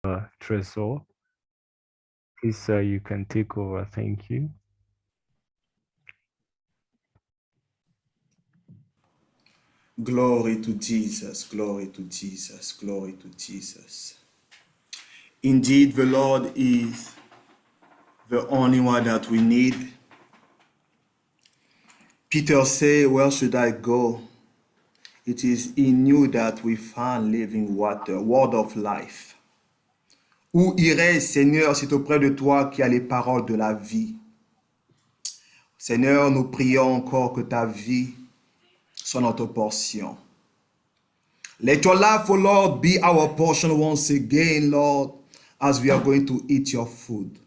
Tresor. Please, sir, you can take over. Thank you. Glory to Jesus, glory to Jesus, glory to Jesus. Indeed, the Lord is the only one that we need. Peter said, where should I go? It is in you that we find living water, word of life. Où irais, Seigneur, c'est auprès de toi qu'il y a les paroles de la vie. Seigneur, nous prions encore que ta vie soit notre portion. Let your life, O Lord, be our portion once again, Lord, as we are going to eat your food.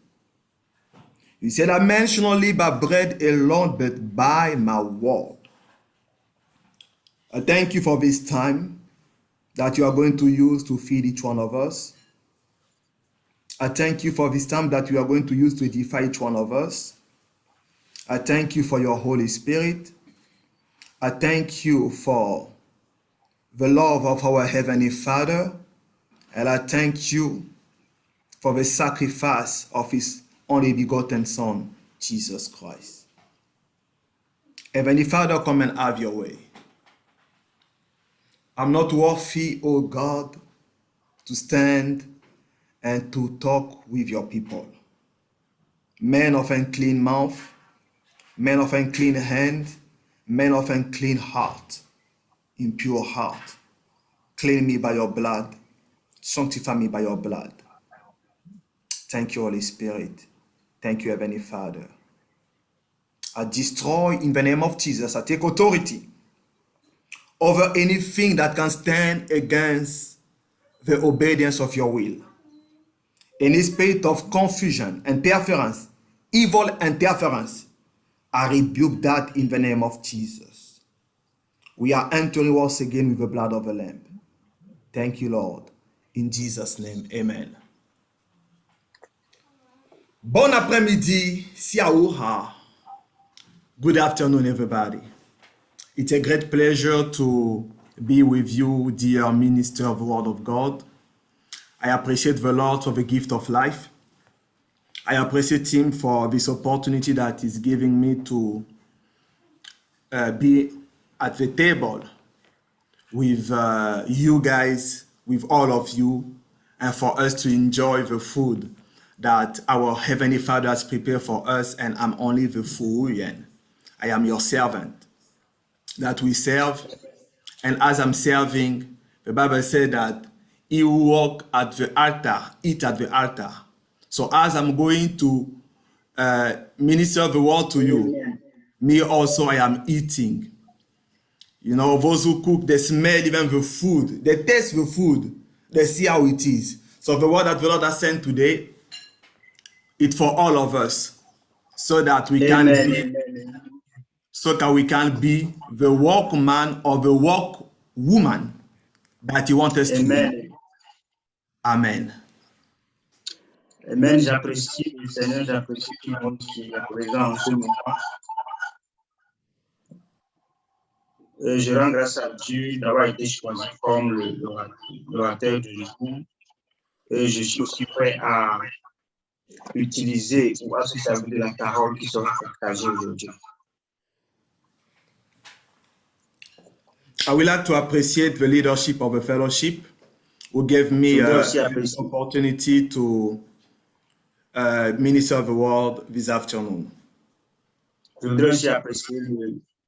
You said that man should not live by bread alone, but by my word. I thank you for this time that you are going to use to feed each one of us. I thank you for this time that you are going to use to edify each one of us. I thank you for your Holy Spirit. I thank you for the love of our Heavenly Father. And I thank you for the sacrifice of his only begotten Son, Jesus Christ. Heavenly Father, come and have your way. I'm not worthy, O God, to stand and to talk with your people. Men of unclean mouth, men of unclean hand, men of unclean heart, impure heart. Clean me by your blood. Sanctify me by your blood. Thank you, Holy Spirit. Thank you, Heavenly Father. I destroy in the name of Jesus. I take authority over anything that can stand against the obedience of your will. Any spirit of confusion, interference, evil interference, I rebuke that in the name of Jesus. We are entering once again with the blood of the Lamb. Thank you, Lord. In Jesus' name, amen. Bon après-midi, Siaouha. Good afternoon, everybody. It's a great pleasure to be with you, dear minister of the Word of God. I appreciate the Lord for the gift of life. I appreciate him for this opportunity that he's giving me to be at the table with you guys, with all of you, and for us to enjoy the food that our Heavenly Father has prepared for us, and I'm only the Fuhuyen. I am your servant that we serve, and as I'm serving, the Bible said that he who walk at the altar, eat at the altar. So as I'm going to minister the word to you, me also I am eating. You know, those who cook, they smell even the food, they taste the food, they see how it is. So the word that the Lord has sent today, it's for all of us, so that we can be, so that we can be the workman or the workwoman that He wants us to be. Amen. Amen. J'apprécie le Seigneur, j'apprécie tout le monde qui est présent en ce moment. Je rends grâce à Dieu d'avoir été choisi comme l'orateur du jour. Et je suis aussi prêt à utiliser ou à se servir de la parole qui sera partagée aujourd'hui. I would like to appreciate the leadership of the fellowship who gave me this opportunity to minister the word this afternoon. Je voudrais aussi apprécier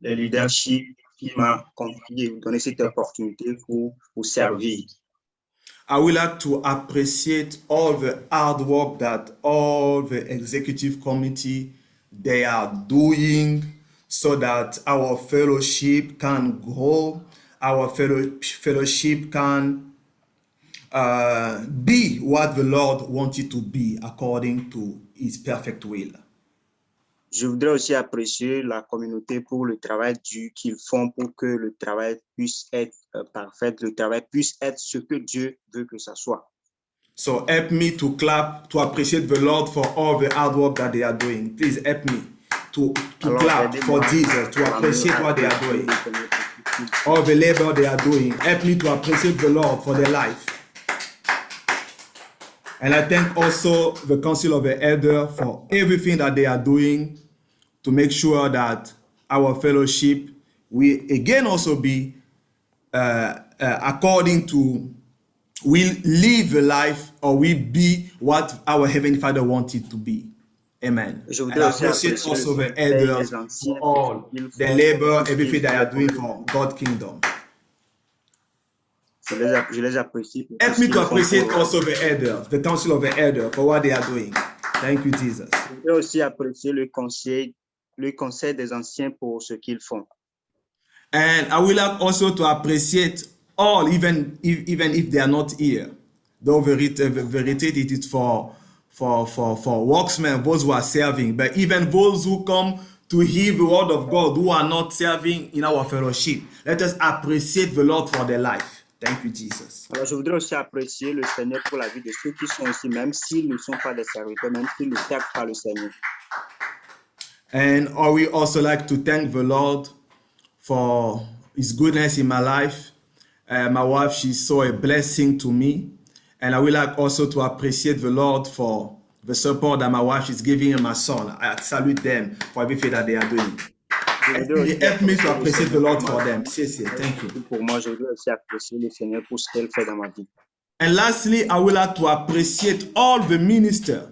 le leadership qui m'a confié, donné cette opportunité pour vous servir. I would like to appreciate all the hard work that all the executive committee they are doing so that our fellowship can grow, our fellowship can be what the Lord wanted to be according to His perfect will. Je voudrais aussi apprécier la communauté pour le travail dur qu'ils font pour que le travail puisse être parfait, le travail puisse être ce que Dieu veut que ça soit. So help me to clap, to appreciate the Lord for all the hard work that they are doing. Please help me to clap for Jesus, to appreciate what they are doing. All the labor they are doing. Help me to appreciate the Lord for their life. And I thank also the Council of the Elder for everything that they are doing to make sure that our fellowship will again also be according to, we live a life, or we be what our Heavenly Father wanted to be. Amen. Je And voudrais I aussi appreciate apprécier also le the conseil elders des anciens for pour ce all qu'ils the font, labor, tout ce everything qu'ils they are font doing pour le for God's kingdom. Je les apprécie pour tout Help ce me qu'ils to font pour appreciate le also the elders, the Council of the Elders, for what they are doing. Thank you, Jesus. Je voudrais aussi apprécier le conseil des anciens pour ce qu'ils font. And I will like also to appreciate all, even if they are not here. Though verity it is for worksmen, those who are serving, but even those who come to hear the word of God, who are not serving in our fellowship, let us appreciate the Lord for their life. Thank you, Jesus. Alors, je voudrais aussi apprécier le Seigneur pour la vie de ceux qui sont ici, même s'ils ne sont pas des serviteurs, même s'ils ne servent pas le Seigneur. And I will also like to thank the Lord for His goodness in my life. My wife, she's so a blessing to me. And I will like also to appreciate the Lord for the support that my wife is giving and my son. I salute them for everything that they are doing. Je voudrais aussi Help me to apprécier le appreciate the Seigneur Lord pour for ma them. vie. Thank you. Pour moi, je voudrais aussi apprécier le Seigneur pour ce qu'elle fait dans ma vie. And lastly, I would like to appreciate all the ministers,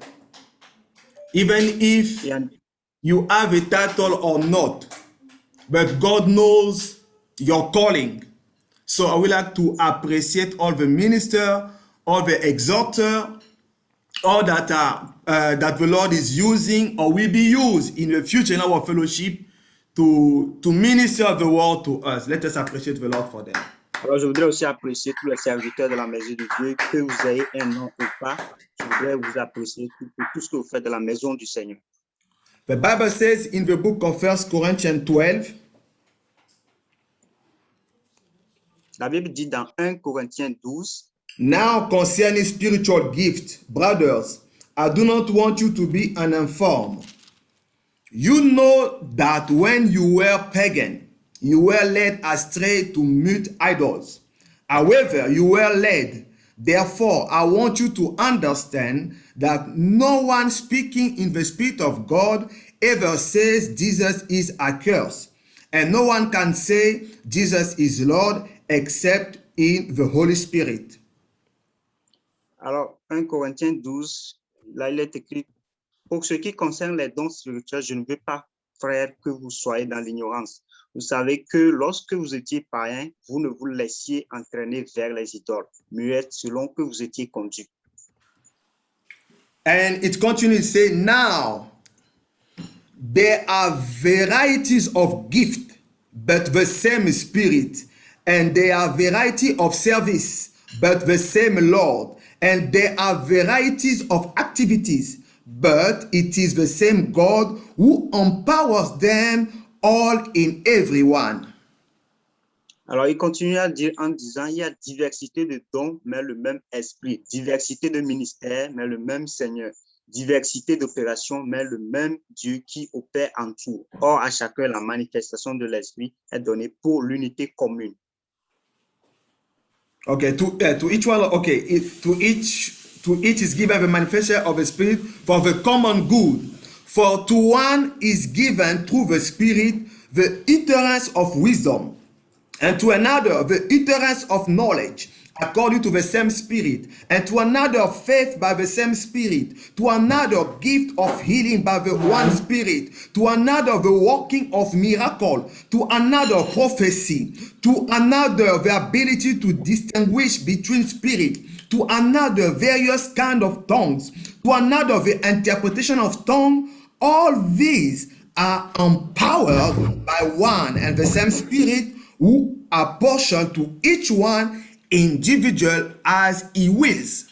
even if Et en, you have a title or not, but God knows your calling. So I would like to appreciate all the minister, all the exhorter, all that that the Lord is using or will be used in the future in our fellowship to minister the word to us. Let us appreciate the Lord for them. alors, je voudrais aussi apprécier tous les serviteurs de la maison de Dieu, que vous ayez un nom ou pas. Je voudrais vous apprécier pour tout ce que vous faites de la maison du Seigneur. The Bible says in the book of 1 Corinthians 12, La Bible dit dans 1 Corinthiens 12, now concerning spiritual gifts, brothers, I do not want you to be uninformed. You know that when you were pagan, you were led astray to mute idols. However, you were led. Therefore, I want you to understand that no one speaking in the Spirit of God ever says Jesus is accursed. And no one can say Jesus is Lord except in the Holy Spirit. alors 1 Corinthiens 12, là il est écrit, pour ce qui concerne les dons spirituels, je ne veux pas, frères, que vous soyez dans l'ignorance. Vous savez que lorsque vous étiez païens, vous ne vous laissiez entraîner vers les idoles, muettes selon que vous étiez conduits. And it continues to say, now there are varieties of gift, but the same Spirit. And there are variety of service, but the same Lord. And there are varieties of activities, but it is the same God who empowers them all in everyone. Alors, il continue à dire en disant, il y a diversité de dons, mais le même esprit. Diversité de ministères, mais le même Seigneur. Diversité d'opérations, mais le même Dieu qui opère en tout. Or, à chacun, la manifestation de l'esprit est donnée pour l'unité commune. Okay, to each one, okay, to each is given the manifestation of the Spirit for the common good. For to one is given through the Spirit the utterance of wisdom, and to another the utterance of knowledge according to the same Spirit, and to another faith by the same Spirit, to another gift of healing by the one Spirit, to another the working of miracle, to another prophecy, to another the ability to distinguish between spirit, to another various kind of tongues, to another the interpretation of tongue. All these are empowered by one and the same Spirit, who apportion to each one individual as he wills.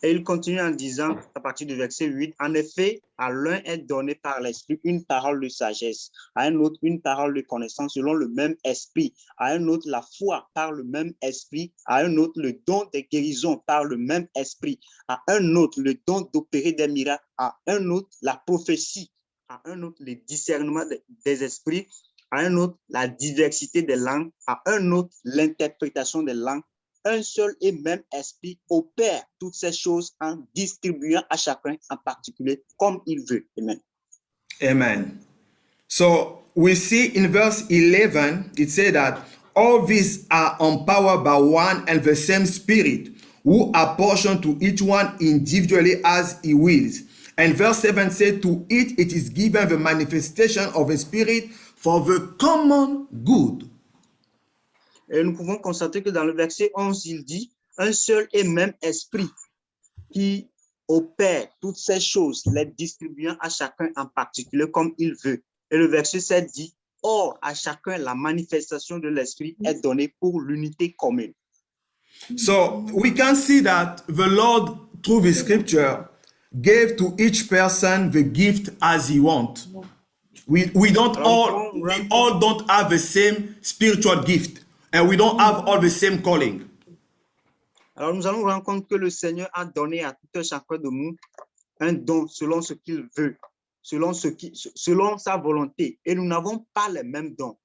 Et il continue en disant, à partir du verset 8, en effet, à l'un est donné par l'esprit une parole de sagesse, à un autre une parole de connaissance selon le même esprit, à un autre la foi par le même esprit, à un autre le don des guérisons par le même esprit, à un autre le don d'opérer des miracles, à un autre la prophétie, à un autre le discernement des esprits, à un autre la diversité des langues, à un autre l'interprétation des langues, un seul et même esprit opère toutes ces choses en distribuant à chacun en particulier comme il veut. Amen. Amen. So we see in verse 11, it says that all these are empowered by one and the same Spirit, who apportion to each one individually as he wills. And verse 7 says, to each it is given the manifestation of the Spirit for the common good. Et nous pouvons constater que dans le verset 11, il dit un seul et même esprit qui opère toutes ces choses, les distribuant à chacun en particulier comme il veut. Et le verset 7 dit, or à chacun la manifestation de l'esprit est donnée pour l'unité commune. So we can see that the Lord, through the scripture, gave to each person the gift as he wants. We all don't have the same spiritual gift, and we don't have all the same calling. Alors nous allons rendre compte que le Seigneur a donné à tout un chacun de nous un don selon ce qu'il veut, selon sa volonté, et nous n'avons pas les mêmes dons.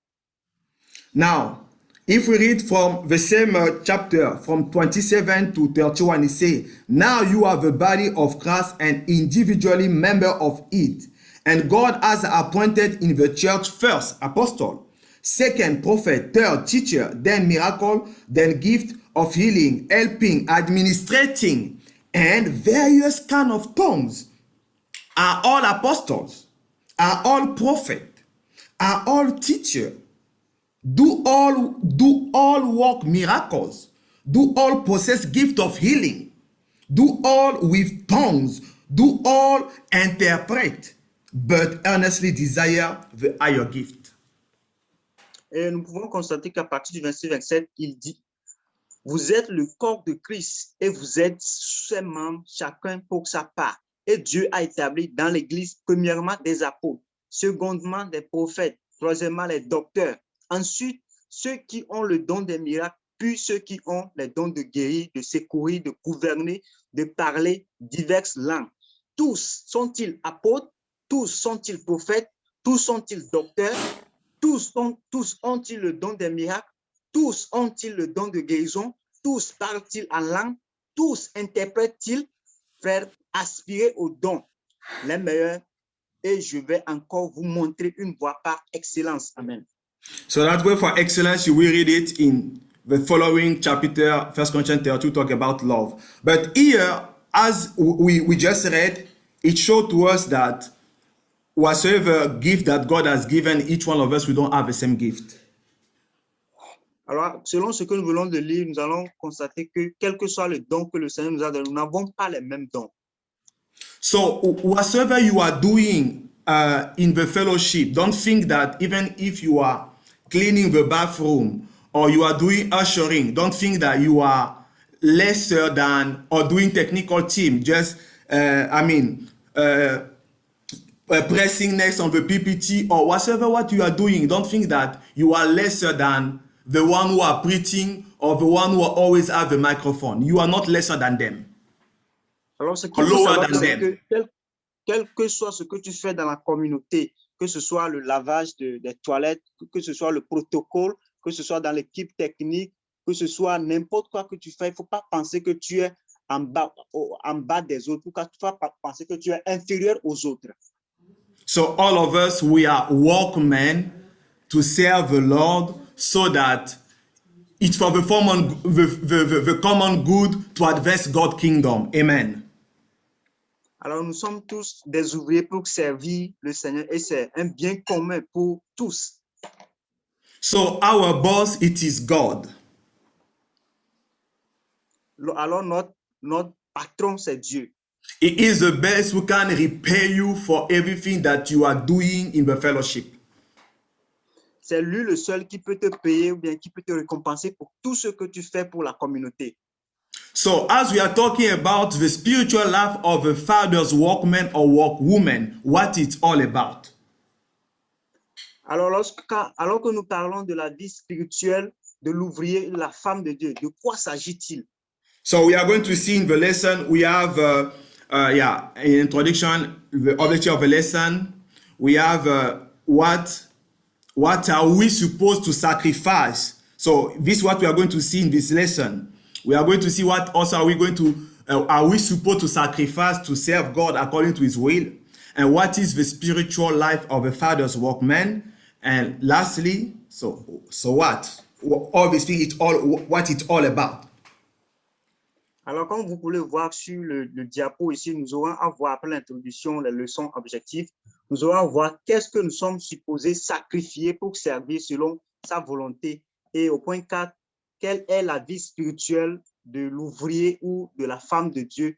Now, if we read from the same chapter, from 27 to 31, it says, now you are the body of Christ and individually member of it. And God has appointed in the church first apostle, second prophet, third teacher, then miracle, then gift of healing, helping, administrating, and various kind of tongues. Are all apostles? Are all prophets? Are all teachers? Do all work miracles? Do all possess gift of healing? Do all with tongues? Do all interpret? But earnestly desire the higher gift. Et nous pouvons constater qu'à partir du verset 27, il dit, vous êtes le corps de Christ et vous êtes ses membres, chacun pour sa part. Et Dieu a établi dans l'Église, premièrement, des apôtres, secondement, des prophètes, troisièmement, les docteurs. Ensuite, ceux qui ont le don des miracles, puis ceux qui ont les dons de guérir, de secourir, de gouverner, de parler diverses langues. Tous sont-ils apôtres? Tous sont-ils prophètes? Tous sont-ils docteurs? Tous ont-ils le don des miracles? Tous ont-ils le don de guérison? Tous parlent-ils en langue? Tous interprètent-ils? Frères, aspirez aux dons les meilleurs et je vais encore vous montrer une voie par excellence. Amen. So that way for excellence, you will read it in the following chapter, 1 Corinthians 32, talk about love. But here, as we just read, it showed to us that whatsoever gift that God has given each one of us, we don't have the same gift. Alors, selon ce que nous venons de lire, nous allons constater que quel que soit le don que le Seigneur nous a donné, nous n'avons pas les mêmes dons. So whatsoever you are doing in the fellowship, don't think that even if you are cleaning the bathroom or you are doing ushering, don't think that you are lesser than or doing technical team. Just, pressing next on the PPT or whatever what you are doing, don't think that you are lesser than the one who are preaching or the one who always have the microphone. You are not lesser than them. Alors, ce qu'il faut savoir, c'est que quel que soit ce que tu fais dans la communauté, que ce soit le lavage des toilettes, que ce soit le protocole, que ce soit dans l'équipe technique, que ce soit n'importe quoi que tu fais, il ne faut pas penser que tu es en bas des autres, il ne faut pas penser que tu es inférieur aux autres. So all of us, we are workmen to serve the Lord so that it's for the common good to advance God's kingdom. Amen. Alors, nous sommes tous des ouvriers pour servir le Seigneur et c'est un bien commun pour tous. So our boss, it is God. Alors, notre patron, c'est Dieu. He is the best who can repay you for everything that you are doing in the fellowship. C'est lui le seul qui peut te payer ou bien qui peut te récompenser pour tout ce que tu fais pour la communauté. So as we are talking about the spiritual life of a father's workman or workwoman, what it's all about. Alors que nous parlons de la vie spirituelle de l'ouvrier, la femme de Dieu, de quoi s'agit-il? So we are going to see in the lesson, we have an introduction, the objective of the lesson. We have what are we supposed to sacrifice? So this is what we are going to see in this lesson. We are going to see what also are we supposed to sacrifice to serve God according to his will? And what is the spiritual life of a father's workman? And lastly, so what? Obviously, what it's all about. Alors, comme vous pouvez voir sur le diapo ici, nous aurons à voir après l'introduction, les leçons objectives, nous aurons à voir qu'est-ce que nous sommes supposés sacrifier pour servir selon sa volonté. Et au point 4, quelle est la vie spirituelle de l'ouvrier ou de la femme de Dieu.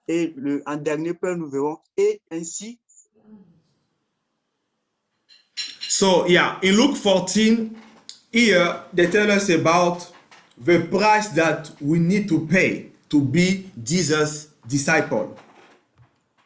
Et en dernier point, nous verrons, et ainsi. So, yeah, in Luke 14, here they tell us about the price that we need to pay to be Jesus' disciple.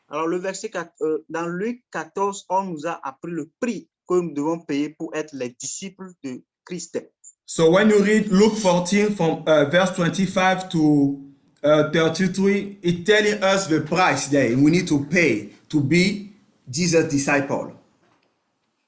Alors, le verset 4, dans Luc 14, on nous a appris le prix que nous devons payer pour être les disciples de Christ. So when you read Luke 14 from verse 25 to 33, it's telling us the price that we need to pay to be Jesus' disciple.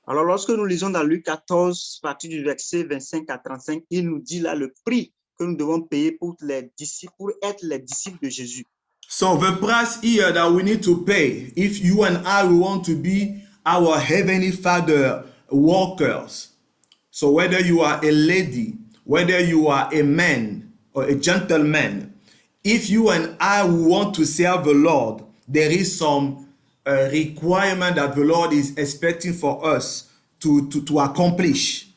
Alors, lorsque nous lisons dans Luc 14, à partir du verset 25 à 35, il nous dit là le prix que nous devons payer pour être les disciples de Jésus. So the price here that we need to pay, if you and I we want to be our Heavenly Father workers, so whether you are a lady, whether you are a man or a gentleman, if you and I want to serve the Lord, there is some requirement that the Lord is expecting for us to accomplish.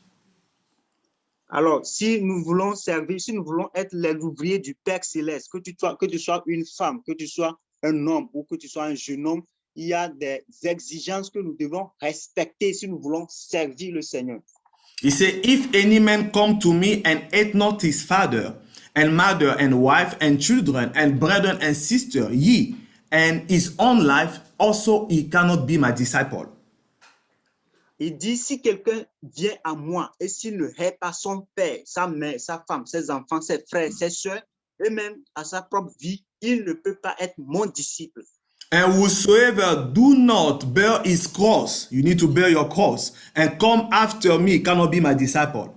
Alors, si nous voulons servir, si nous voulons être les ouvriers du Père Céleste, que tu sois une femme, que tu sois un homme ou que tu sois un jeune homme, il y a des exigences que nous devons respecter si nous voulons servir le Seigneur. He said, if any man come to me and hate not his father and mother and wife and children and brethren and sister, ye, and his own life, also he cannot be my disciple. Il dit, si quelqu'un vient à moi et s'il ne hait pas son père, sa mère, sa femme, ses enfants, ses frères, ses soeurs, et même à sa propre vie, il ne peut pas être mon disciple. And whosoever do not bear his cross, you need to bear your cross, and come after me cannot be my disciple.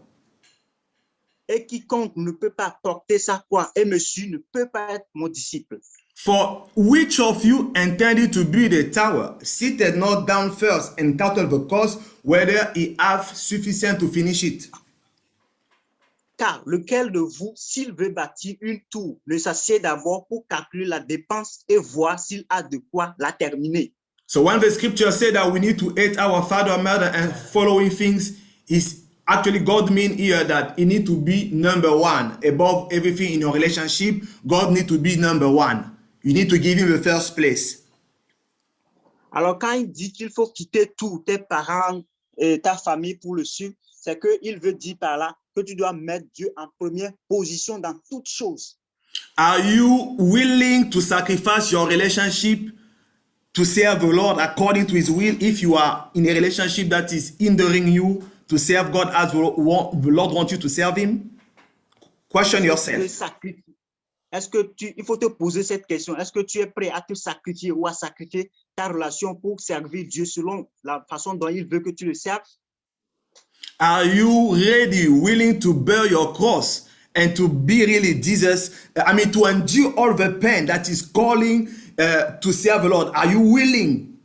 Et quiconque ne peut pas porter sa croix et me suit ne peut pas être mon disciple. For which of you intended to build a tower, seated not down first and counted the cost, whether he have sufficient to finish it? Car lequel de vous, s'il veut bâtir une tour, ne s'assied d'abord pour calculer la dépense et voir s'il a de quoi la terminer. So when the scripture said that we need to hate our father, mother, and following things, is actually God mean here that he need to be number one above everything in your relationship. God need to be number one. You need to give him the first place. Alors quand il dit qu'il faut quitter tout, tes parents et ta famille pour le suivre, c'est qu'il veut dire par là que tu dois mettre Dieu en première position dans toutes choses. Are you willing to sacrifice your relationship to serve the Lord according to his will if you are in a relationship that is hindering you to serve God as the Lord wants you to serve him? Question yourself. Il faut te poser cette question. Est-ce que tu es prêt à te sacrifier ou à sacrifier ta relation pour servir Dieu selon la façon dont il veut que tu le serves? Are you ready, willing to bear your cross and to be really Jesus? To endure all the pain that is calling to serve the Lord. Are you willing?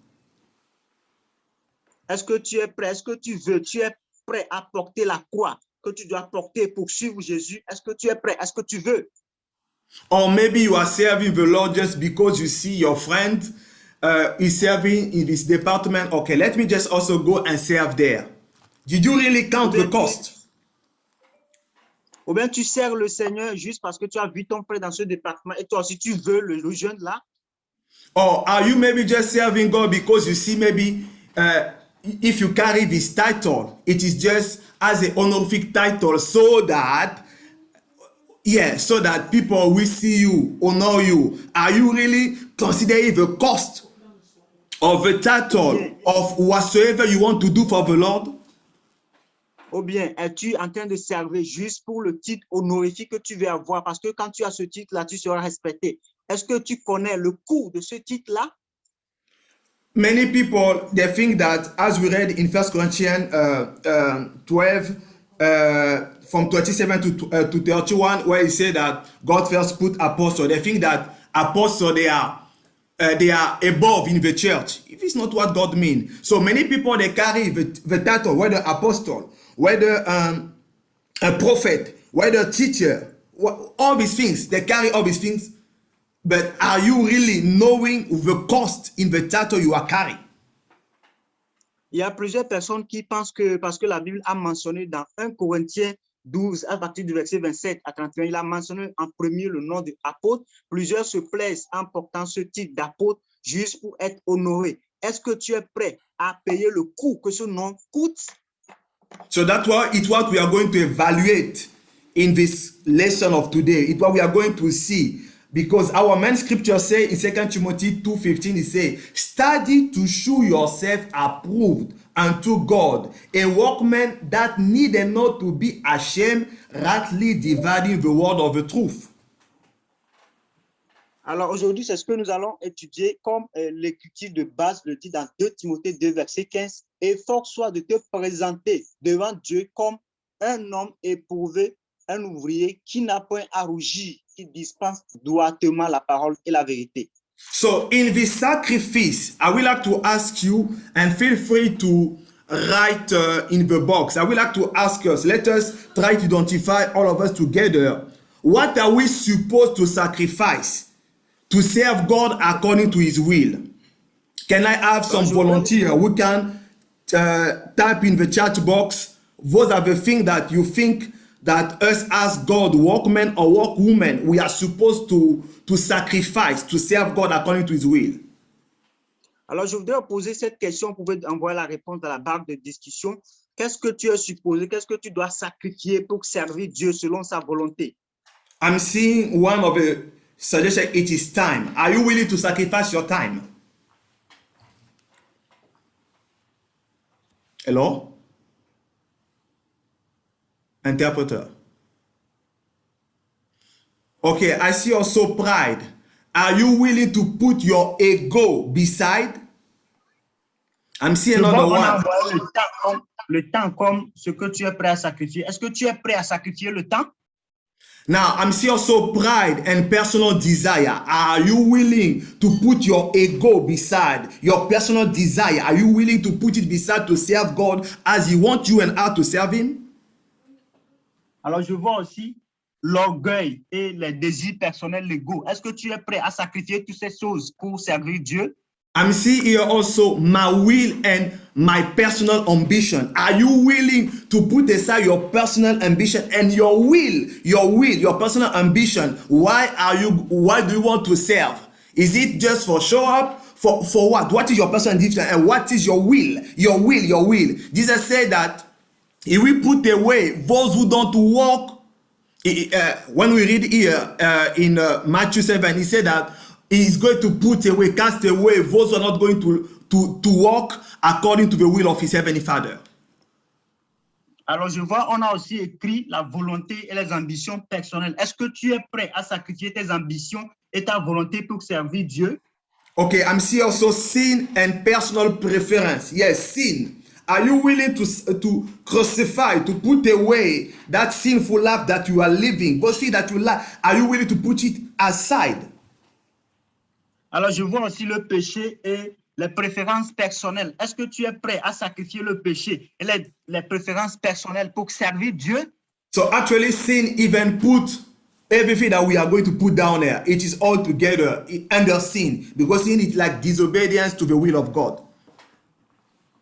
Est-ce que tu es prêt? Est-ce que tu veux? Tu es prêt à porter la croix que tu dois porter pour suivre Jésus? Est-ce que tu es prêt? Est-ce que tu veux? Or maybe you are serving the Lord just because you see your friend is serving in this department. Okay, let me just also go and serve there. Did you really count the cost? Ou bien tu sers le Seigneur juste parce que tu as vu ton frère dans ce département et toi aussi tu veux le rejoindre là? Or are you maybe just serving God because you see maybe if you carry this title, it is just as an honorific title so that people will see you, honor you. Are you really considering the cost of the title of whatsoever you want to do for the Lord? Ou bien es-tu en train de servir juste pour le titre honorifique que tu veux avoir? Parce que quand tu as ce titre-là, tu seras respecté. Est-ce que tu connais le coût de ce titre-là? Many people, they think that, as we read in 1 Corinthians 12, from 27 to 31, where he said that God first put apostles. They think that apostles they are above in the church. If it's not what God means. So many people they carry the title, whether apostle, whether a prophet, whether teacher, all these things, they carry all these things. But are you really knowing the cost in the title you are carrying? Il y a plusieurs personnes qui pensent que, parce que la Bible a mentionné dans 1 Corinthiens 12, à partir du verset 27 à 31, il a mentionné en premier le nom d'apôtre. Plusieurs se plaisent en portant ce titre d'apôtre juste pour être honoré. Est-ce que tu es prêt à payer le coût que ce nom coûte? So that's what we are going to evaluate in this lesson of today. It's what we are going to see. Because our main scripture says in 2 Timothy 2:15, it says, study to show yourself approved unto God, a workman that needed not to be ashamed, rightly dividing the word of the truth. Alors aujourd'hui, c'est ce que nous allons étudier comme l'écriture de base, le dit dans 2 Timothée 2, verset 15. Efforce-toi de te présenter devant Dieu comme un homme éprouvé, un ouvrier qui n'a point à rougir, qui dispense droitement la parole et la vérité. So in this sacrifice, I would like to ask you, and feel free to write in the box. I would like to ask us, let us try to identify all of us together. What are we supposed to sacrifice to serve God according to his will? Can I have some volunteer who can type in the chat box? Those are the things that you think that us as God, workmen or workwomen, we are supposed to sacrifice to serve God according to his will. Alors, je voudrais poser cette question. Vous pouvez envoyer la réponse dans la barre de discussion. Qu'est-ce que tu es supposé, qu'est-ce que tu dois sacrifier pour servir Dieu selon sa volonté? I'm seeing one of the suggestions, it is time. Are you willing to sacrifice your time? Hello? Interpreter. Okay, I see also pride. Are you willing to put your ego beside? I'm seeing another one. Le temps comme ce que tu es prêt à sacrifier. Est-ce que tu es prêt à sacrifier le temps? Now, I'm seeing also pride and personal desire. Are you willing to put your ego beside your personal desire? Are you willing to put it beside to serve God as he wants you and how to serve him? Alors, je vois aussi l'orgueil et les désirs personnels légaux. Est-ce que tu es prêt à sacrifier toutes ces choses pour servir Dieu? I'm seeing here also my will and my personal ambition. Are you willing to put aside your personal ambition and your personal ambition? Why do you want to serve? Is it just for show up? For what? What is your personal ambition and what is your will? Your will. Jesus said that he will put away those who don't walk. When we read here in Matthew 7, he said that he's going to cast away those who are not going to walk according to the will of his heavenly Father. Alors je vois, on a aussi écrit la volonté et les ambitions personnelles. Est-ce que tu es prêt à sacrifier tes ambitions et ta volonté pour servir Dieu? Okay, I'm seeing also sin and personal preference. Yes, sin. Are you willing to crucify, to put away that sinful life that you are living? But see that you like, are you willing to put it aside? Alors, je vois aussi le péché et les préférences personnelles. Est-ce que tu es prêt à sacrifier le péché et les préférences personnelles pour servir Dieu? So actually, sin even put everything that we are going to put down there. It is all together under sin, because sin is like disobedience to the will of God.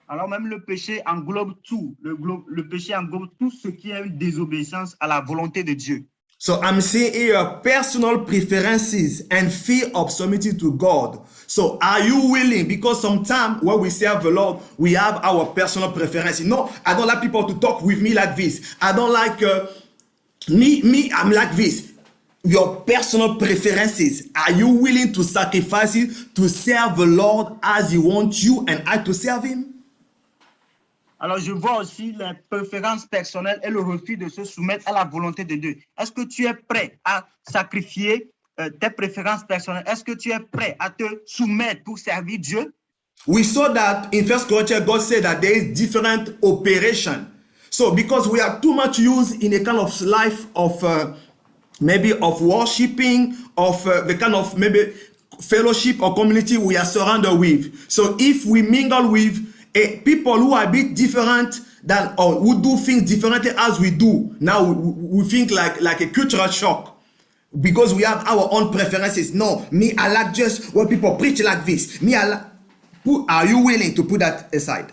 Alors même le péché englobe tout. Le péché englobe tout ce qui est une désobéissance à la volonté de Dieu. So I'm seeing here personal preferences and fear of submitting to God. So are you willing? Because sometimes when we serve the Lord, we have our personal preferences. No, I don't like people to talk with me like this. I don't like me, I'm like this. Your personal preferences. Are you willing to sacrifice it to serve the Lord as he wants you and I to serve him? Alors, je vois aussi les préférences personnelles et le refus de se soumettre à la volonté de Dieu. Est-ce que tu es prêt à sacrifier tes préférences personnelles? Est-ce que tu es prêt à te soumettre pour servir Dieu? We saw that in 1 Corinthians, God said that there is different operation. So because we are too much used in a kind of life of maybe of worshiping, of the kind of maybe fellowship or community we are surrounded with. So if we mingle with people who are a bit different than or who do things differently as we do, now we think like a cultural shock. Because we have our own preferences. No, me, I like just when people preach like this. Me, I like. Are you willing to put that aside?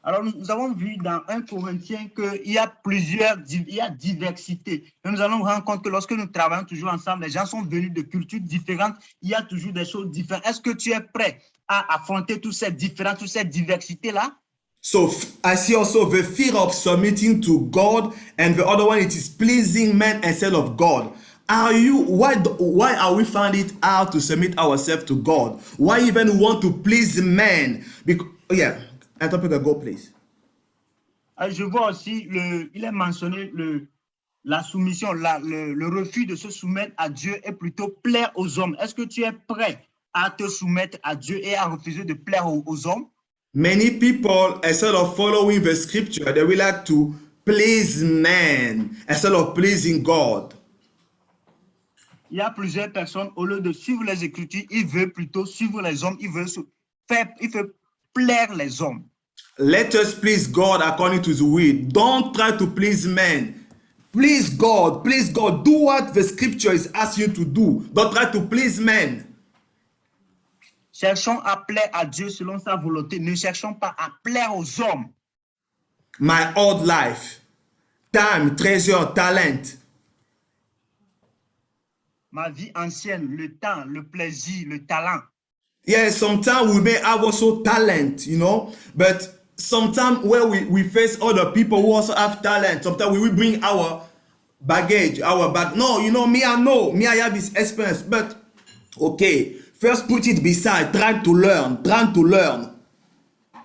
Alors, nous avons vu dans 1 Corinthiens qu'il y a il y a diversité. Et nous allons nous rendre compte que lorsque nous travaillons toujours ensemble, les gens sont venus de cultures différentes, il y a toujours des choses différentes. Est-ce que tu es prêt à affronter toutes ces différences, toute cette diversité-là? So I see also the fear of submitting to God, and the other one, it is pleasing men instead of God. Why are we finding it hard to submit ourselves to God? Why even want to please men? Because, yeah, interpreter, go please. Je vois aussi, il est mentionné la soumission, le refus de se soumettre à Dieu est plutôt plaire aux hommes. Est-ce que tu es prêt à te soumettre à Dieu et à refuser de plaire aux hommes? Many people, instead of following the scripture, they will like to please men instead of pleasing God. Il y a plusieurs personnes, au lieu de suivre les Écritures, ils veulent plutôt suivre les hommes, ils veulent plaire les hommes. Let us please God according to the will. Don't try to please men. Please God. Please God. Do what the scripture is asking you to do. Don't try to please men. Cherchons à plaire à Dieu selon sa volonté. Ne cherchons pas à plaire aux hommes. My old life, time, treasure, talent. Ma vie ancienne, le temps, le plaisir, le talent. Yeah, sometimes we may have also talent, you know, but sometimes where we face other people who also have talent, sometimes we will bring our baggage, no, you know, me, I have this experience, but okay, first put it beside, try to learn,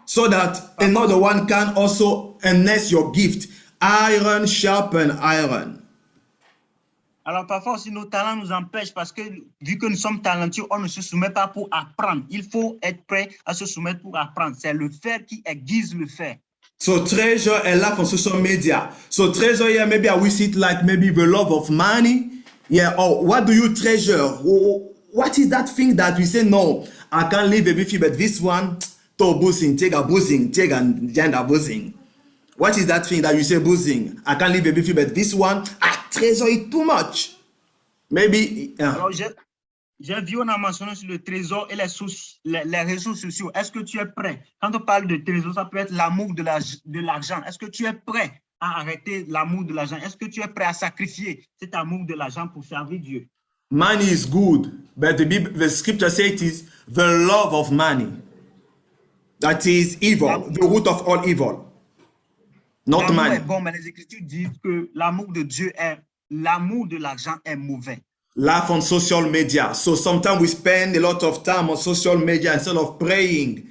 so that another one can also enhance your gift. Iron sharpen iron. Alors parfois aussi nos talents nous empêchent parce que vu que nous sommes talentueux, on ne se soumet pas pour apprendre. Il faut être prêt à se soumettre pour apprendre. C'est le faire qui aiguise le faire. So treasure and love on social media. So treasure here, maybe I will see it like maybe the love of money. Yeah, or what do you treasure? What is that thing that you say, no, I can't live everything, but this one, to boozing, take gender boozing. What is that thing that you say boozing? I can't live everything, but this one, I treasure it too much. Maybe. Alors, j'ai vu, on a mentionné sur le trésor et les réseaux sociaux. Est-ce que tu es prêt? Quand on parle de trésor, ça peut être l'amour de l'argent. Est-ce que tu es prêt à arrêter l'amour de l'argent? Est-ce que tu es prêt à sacrifier cet amour de l'argent pour servir Dieu? Money is good, but the scripture says it is the love of money that is evil, the root of all evil. Not L'amour money. est bon, mais les Écritures disent que l'amour de l'argent est mauvais. Laugh on social media. So sometimes we spend a lot of time on social media instead of praying.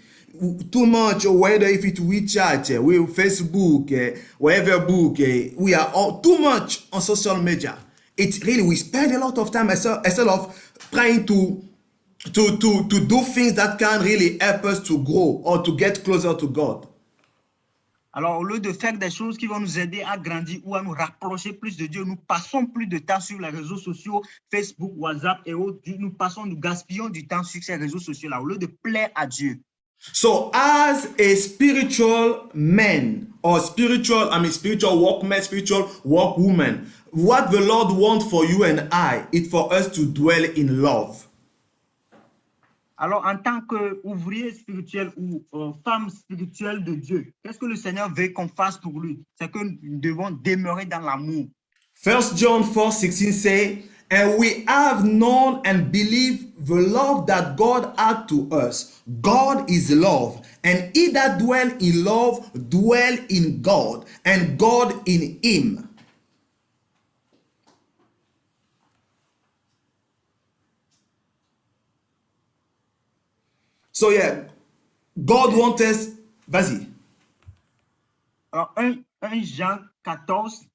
Too much, whether if it's WeChat, Facebook, whatever book, we are all too much on social media. It's really, we spend a lot of time instead of trying to do things that can really help us to grow or to get closer to God. Alors, au lieu de faire des choses qui vont nous aider à grandir ou à nous rapprocher plus de Dieu, nous passons plus de temps sur les réseaux sociaux, Facebook, WhatsApp et autres. Nous gaspillons du temps sur ces réseaux sociaux-là, au lieu de plaire à Dieu. So as a spiritual man or spiritual workman, spiritual workwoman, what the Lord wants for you and I is for us to dwell in love. Alors, en tant qu'ouvrier spirituel ou femme spirituelle de Dieu, qu'est-ce que le Seigneur veut qu'on fasse pour lui? C'est que nous devons demeurer dans l'amour. 1 John 4:16 say, and we have known and believed the love that God had to us. God is love, and he that dwell in love dwell in God, and God in him. So yeah, God wants us. Vas-y. Alors, 1 Jean 14.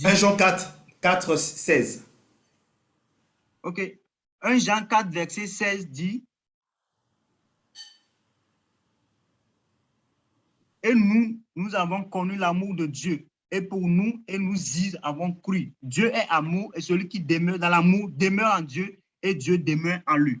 1 Jean 4, 16. Ok. 1 Jean 4, verset 16 dit, et nous nous avons connu l'amour de Dieu. Et pour nous, et nous y avons cru. Dieu est amour et celui qui demeure dans l'amour demeure en Dieu et Dieu demeure en lui.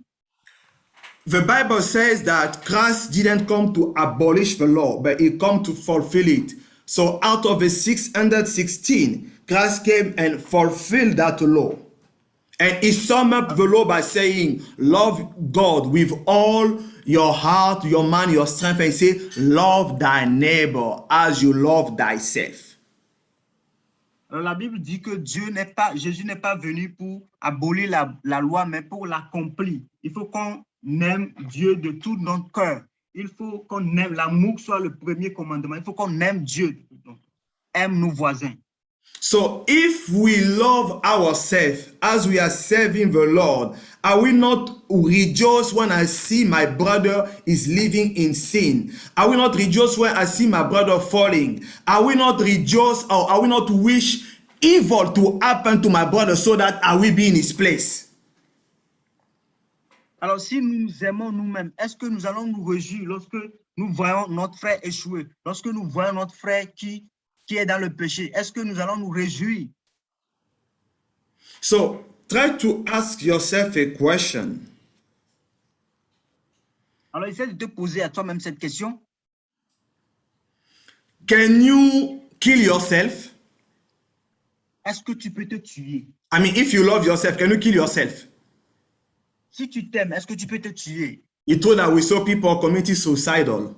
The Bible says that Christ didn't come to abolish the law, but he came to fulfill it. So out of the 616, Christ came and fulfilled that law. And he summed up the law by saying, love God with all your heart, your mind, your strength, and he said, love thy neighbor as you love thyself. Alors la Bible dit que Jésus n'est pas venu pour abolir la loi, mais pour l'accomplir. Il faut qu'on aime Dieu de tout notre cœur. Il faut qu'on aime, l'amour soit le premier commandement. Il faut qu'on aime Dieu, aime nos voisins. So if we love ourselves as we are serving the Lord, are we not rejoice when I see my brother is living in sin? Are we not rejoice when I see my brother falling? Are we not rejoice or are we not wish evil to happen to my brother so that I will be in his place? Alors si nous nous aimons nous-mêmes, est-ce que nous allons nous réjouir lorsque nous voyons notre frère échouer, lorsque nous voyons notre frère qui est dans le péché? Est-ce que nous allons nous réjouir? So try to ask yourself a question. Alors essaie de te poser à toi-même cette question. Can you kill yourself? Est-ce que tu peux te tuer? I mean, if you love yourself, can you kill yourself? Si tu t'aimes, est-ce que tu peux te tuer? It's true that we saw people committing suicidal.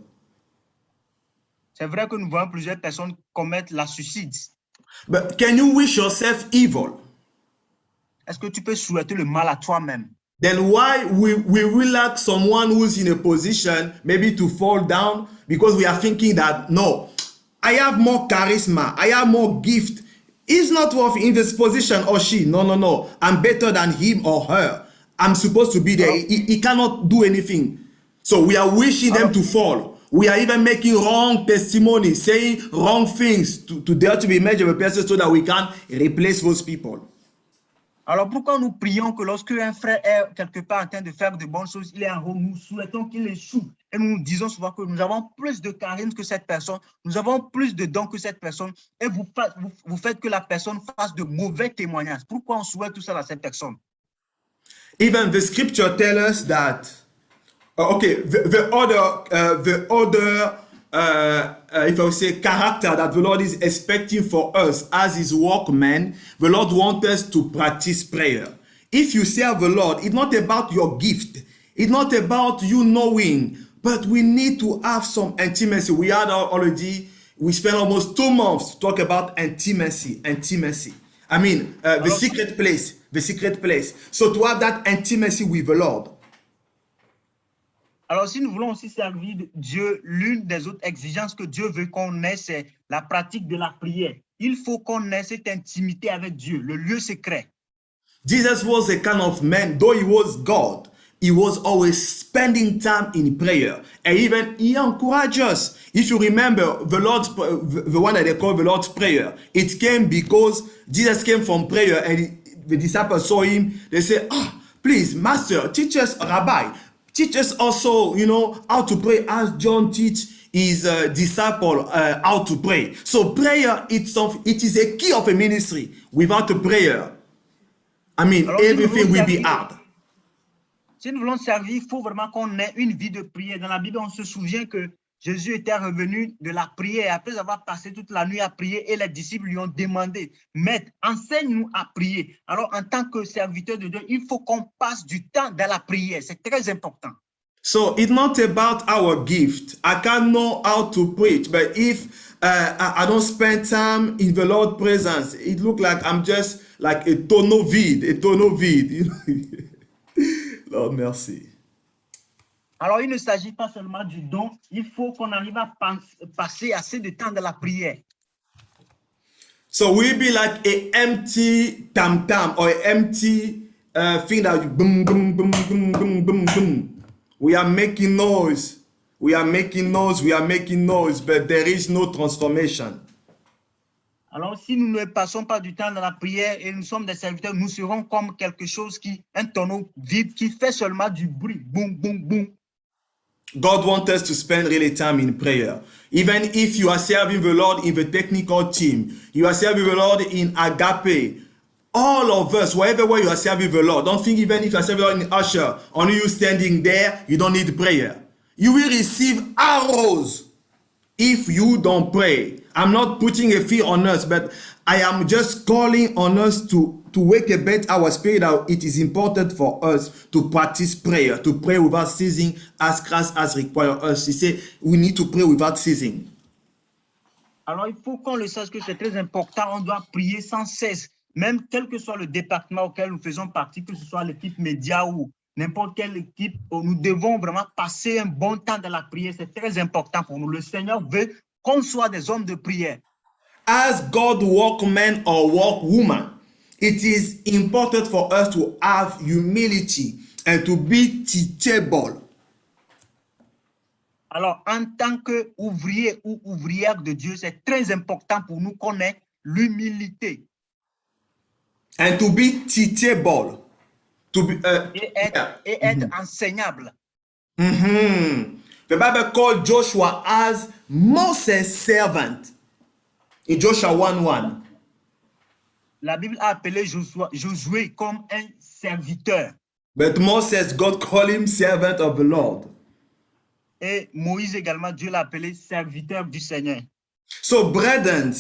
C'est vrai que nous voyons plusieurs personnes commettre la suicide. But can you wish yourself evil? Est-ce que tu peux souhaiter le mal à toi-même? Then why we will like someone who's in a position maybe to fall down because we are thinking that, no, I have more charisma, I have more gift. He's not worth in this position or she. No. I'm better than him or her. I'm supposed to be there. He cannot do anything. So we are wishing them to fall. We are even making wrong testimony, saying wrong things to dare to be image of a person so that we can replace those people. Alors pourquoi nous prions que lorsque un frère est quelque part en train de faire de bonnes choses, il est en haut, nous souhaitons qu'il échoue. Et nous nous disons souvent que nous avons plus de charisme que cette personne, nous avons plus de dons que cette personne, et vous faites que la personne fasse de mauvais témoignages. Pourquoi on souhaite tout ça à cette personne? Even the scripture tells us that, the other, if I would say, character that the Lord is expecting for us as his workmen, the Lord wants us to practice prayer. If you serve the Lord, it's not about your gift. It's not about you knowing, but we need to have some intimacy. We spent almost 2 months to talk about intimacy. I mean, the secret place. So to have that intimacy with the Lord. Alors, si nous voulons aussi servir Dieu, l'une des autres exigences que Dieu veut qu'on ait, c'est la pratique de la prière. Il faut qu'on ait cette intimité avec Dieu, le lieu secret. Jesus was a kind of man, though he was God, he was always spending time in prayer. And even he encouraged us. If you remember the one that they call the Lord's Prayer, it came because Jesus came from prayer and the disciples saw him. They said, please, Master, teach us, Rabbi. Teach us also, how to pray as John teach his disciple how to pray. So prayer, it is a key of a ministry. Without a prayer, I mean, everything will be hard. Si nous voulons servir, il faut vraiment qu'on ait une vie de prière. Dans la Bible, on se souvient que Jésus était revenu de la prière après avoir passé toute la nuit à prier et les disciples lui ont demandé, Maître, enseigne-nous à prier. Alors, en tant que serviteur de Dieu, il faut qu'on passe du temps dans la prière. C'est très important. So it's not about our gift. I can't know how to preach, but if I don't spend time in the Lord's presence, it looks like I'm just like a tonneau vide. Lord, merci. Alors, il ne s'agit pas seulement du don, il faut qu'on arrive à passer assez de temps dans la prière. So we'll be like an empty tam-tam or an empty thing that boom, boom, boom, boom, boom, boom, boom. We are making noise, but there is no transformation. Alors, si nous ne passons pas du temps dans la prière et nous sommes des serviteurs, nous serons comme quelque chose un tonneau vide qui fait seulement du bruit. Boum, boum, boum. God wants us to spend really time in prayer. Even if you are serving the Lord in the technical team, you are serving the Lord in agape, all of us, wherever way you are serving the Lord, don't think even if you are serving the Lord in usher, only you standing there, you don't need prayer. You will receive arrows if you don't pray. I'm not putting a fear on us, but I am just calling on us to wake a bit our spirit out. It is important for us to practice prayer, to pray without ceasing as Christ has required us. He said we need to pray without ceasing. Alors, il faut qu'on le sache que c'est très important. On doit prier sans cesse, même quel que soit le département auquel nous faisons partie, que ce soit l'équipe média ou n'importe quelle équipe, nous devons vraiment passer un bon temps dans la prière. C'est très important pour nous. Le Seigneur veut qu'on soit des hommes de prière. As God workman or workwoman, it is important for us to have humility and to be teachable. Alors, en tant qu'ouvrier ou ouvrière de Dieu, c'est très important pour nous qu'on ait l'humilité. And to be teachable. To be, et être enseignable. The Bible called Joshua as Moses' servant. In Joshua 1:1. La Bible a appelé Josué comme un serviteur. But Moses, God called him servant of the Lord. Et Moïse également, Dieu l'a appelé serviteur du Seigneur. So, brethren,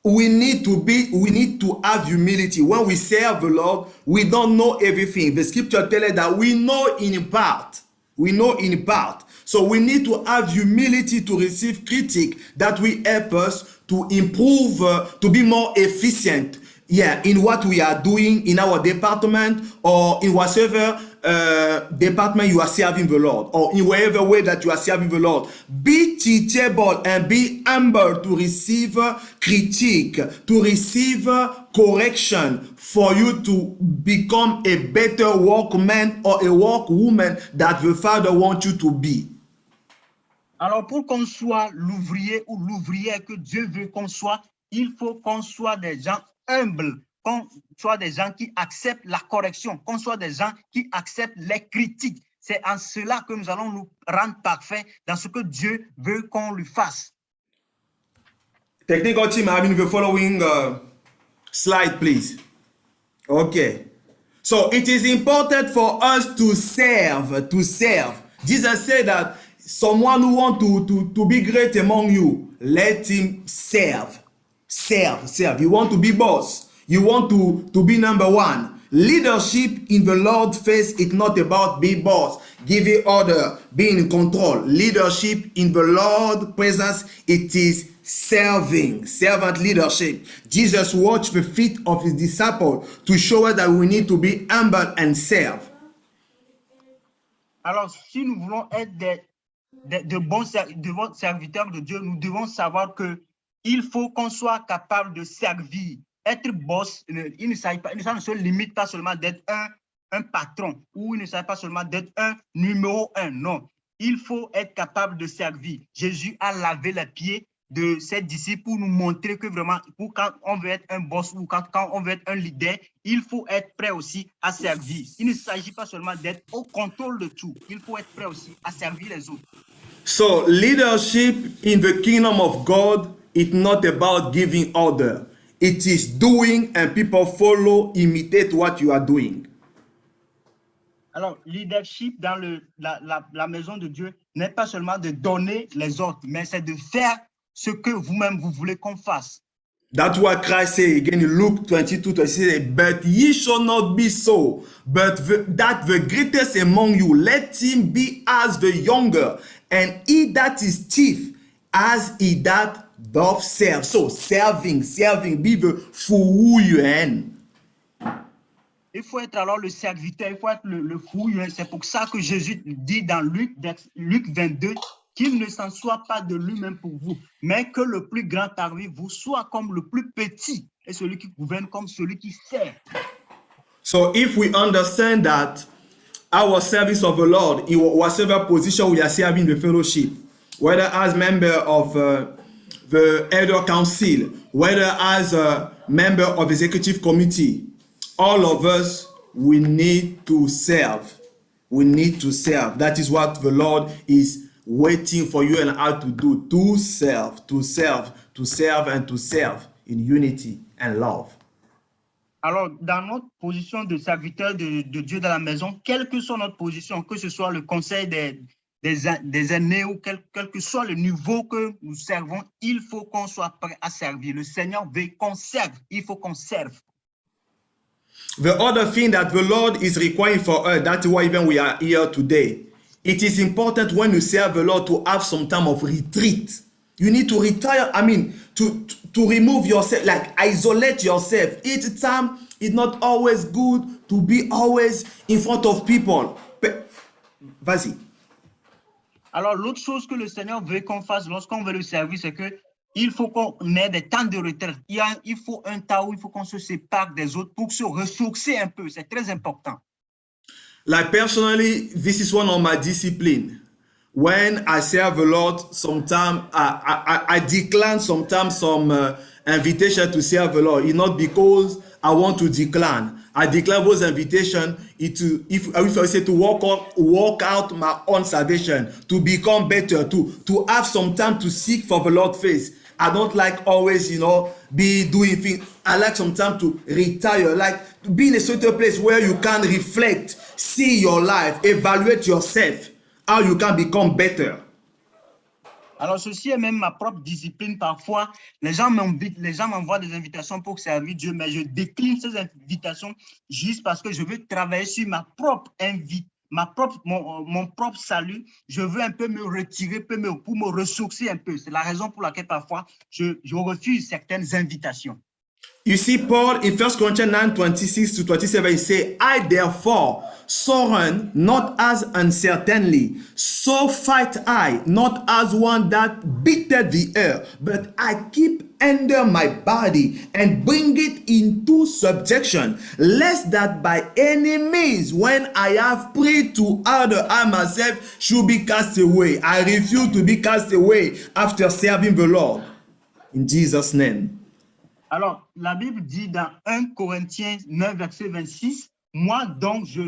we need to have humility. When we serve the Lord, we don't know everything. The scripture tells us that we know in part. We know in part. So we need to have humility to receive critique that will help us to improve, to be more efficient, in what we are doing in our department or in whatever department you are serving the Lord, or in whatever way that you are serving the Lord. Be teachable and be humble to receive critique, to receive correction, for you to become a better workman or a workwoman that the Father wants you to be. Alors, pour qu'on soit l'ouvrier ou l'ouvrière que Dieu veut qu'on soit, il faut qu'on soit des gens humbles, qu'on soit des gens qui acceptent la correction, qu'on soit des gens qui acceptent les critiques. C'est en cela que nous allons nous rendre parfaits dans ce que Dieu veut qu'on lui fasse. Technical team, having the following slide, please. Okay. So it is important for us to serve. Jesus said that someone who wants to be great among you, let him serve. Serve. You want to be boss. You want to be number one. Leadership in the Lord's face is not about being boss, giving order, being in control. Leadership in the Lord's presence, it is serving, servant leadership. Jesus washed the feet of his disciples to show us that we need to be humble and serve. Alors, si nous voulons être de bons serviteurs de Dieu, nous devons savoir que il faut qu'on soit capable de servir. Être boss, ça ne se limite pas seulement d'être un patron, ou il ne s'agit pas seulement d'être un numéro un. Non, il faut être capable de servir. Jésus a lavé les pieds de ses disciples pour nous montrer que vraiment, quand on veut être un boss ou quand on veut être un leader, il faut être prêt aussi à servir. Il ne s'agit pas seulement d'être au contrôle de tout, il faut être prêt aussi à servir les autres. So leadership in the kingdom of God is not about giving order. It is doing, and people follow, imitate what you are doing. Alors, leadership dans la maison de Dieu n'est pas seulement de donner les ordres, mais c'est de faire ce que vous-même vous voulez qu'on fasse. That's what Christ said again in Luke 22:26. But ye shall not be so, but that the greatest among you, let him be as the younger, and he that is chief, as he that doth serve. So serving, be the fouilleux. Il faut être alors le serviteur, il faut être le fouilleux. C'est pour ça que Jésus dit dans Luc 22 qu'il ne s'en soit pas de lui-même pour vous, mais que le plus grand parmi vous soit comme le plus petit et celui qui gouverne comme celui qui sert. So if we understand that our service of the Lord, in whatever position we are serving the fellowship, whether as member of the elder council, whether as a member of executive committee, all of us, we need to serve. We need to serve. That is what the Lord is waiting for you and I to do. To serve, to serve, to serve and to serve in unity and love. Alors, dans notre position de serviteur de Dieu dans la maison, quelle que soit notre position, que ce soit le conseil des aînés ou quel que soit le niveau que nous servons, il faut qu'on soit prêt à servir. Le Seigneur veut qu'on serve. Il faut qu'on serve. The other thing that the Lord is requiring for us, that's why even we are here today. It is important when you serve the Lord to have some time of retreat. You need to retire, to remove yourself, like isolate yourself. Each time, it's not always good to be always in front of people. Vas-y. Alors, l'autre chose que le Seigneur veut qu'on fasse lorsqu'on veut le servir, c'est que il faut qu'on ait des temps de retraite. Il faut un temps où il faut qu'on se sépare des autres pour se ressourcer un peu. C'est très important. Like personally, this is one of my discipline. When I serve the Lord, sometimes I decline sometimes some invitation to serve the Lord. It's not because I want to decline. I decline those invitations if I say to walk out my own salvation, to become better, to have some time to seek for the Lord's face. I don't like always, be doing things. I like sometimes to retire, like to be in a certain place where you can reflect, see your life, evaluate yourself, how you can become better. Alors, ceci est même ma propre discipline. Parfois, les gens m'envoient des invitations pour servir Dieu, mais je décline ces invitations juste parce que je veux travailler sur mon propre salut. Je veux un peu me retirer pour me ressourcer un peu. C'est la raison pour laquelle parfois je refuse certaines invitations. You see, Paul in 1 Corinthians 9:26 to 27, he says, I therefore so run, not as uncertainly, so fight I, not as one that beateth the air, but I keep under my body and bring it into subjection, lest that by any means, when I have prayed to other, I myself should be cast away. I refuse to be cast away after serving the Lord. In Jesus' name. Alors, la Bible dit dans 1 Corinthiens 9, verset 26, « Moi donc je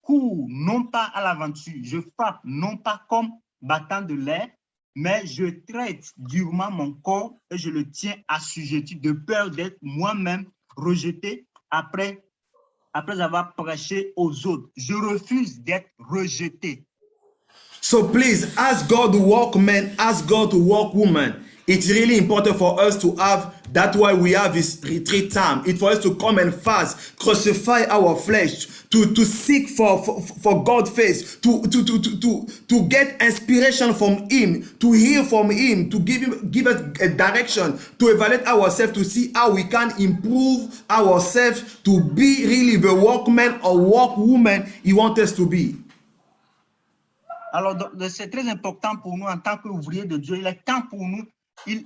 cours non pas à l'aventure, je frappe non pas comme battant de l'air, mais je traite durement mon corps et je le tiens assujetti de peur d'être moi-même rejeté après avoir prêché aux autres. Je refuse d'être rejeté. » So please, ask God to walk men, ask God to walk women. It's really important for us to have, that's why we have this retreat time. It's for us to come and fast, crucify our flesh, to seek for God's face, to get inspiration from Him, to hear from Him, to give us a direction, to evaluate ourselves, to see how we can improve ourselves to be really the workman or workwoman He wants us to be. Alors, c'est très important pour nous en tant qu'ouvriers de Dieu. Il est temps pour nous, il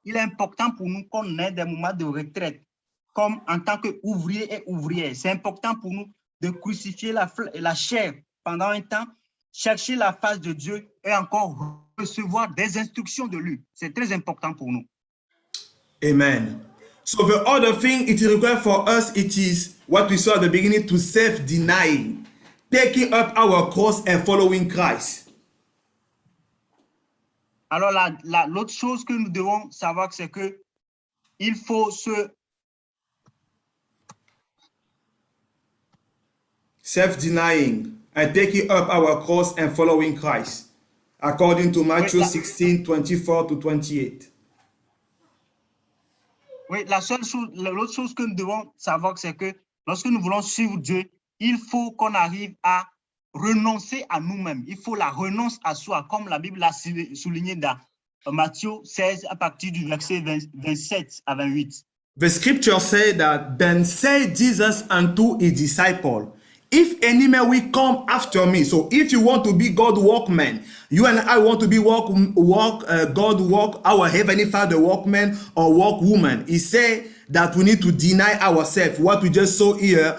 est important pour nous qu'on ait des moments de retraite, comme en tant qu'ouvriers et ouvrières. C'est important pour nous de crucifier la chair pendant un temps, chercher la face de Dieu et encore recevoir des instructions de lui. C'est très important pour nous. Amen. So the other thing it is required for us, it is what we saw at the beginning, to self-denying. Taking up our cross and following Christ. Alors, l'autre chose que nous devons savoir, c'est que il faut self-denying and taking up our cross and following Christ, according to Matthew 16:24 to 28. Oui, l'autre chose que nous devons savoir, c'est que lorsque nous voulons suivre Dieu, il faut qu'on arrive à renoncer à nous-mêmes. Il faut la renonce à soi, comme la Bible l'a souligné dans Matthieu 16 à partir du verset 27 à 28. The scripture says that, then said Jesus unto his disciple, if any man will come after me. So if you want to be God workman, you and I want to be God walk, our Heavenly Father workman or workwoman. He said that we need to deny ourselves. What we just saw here,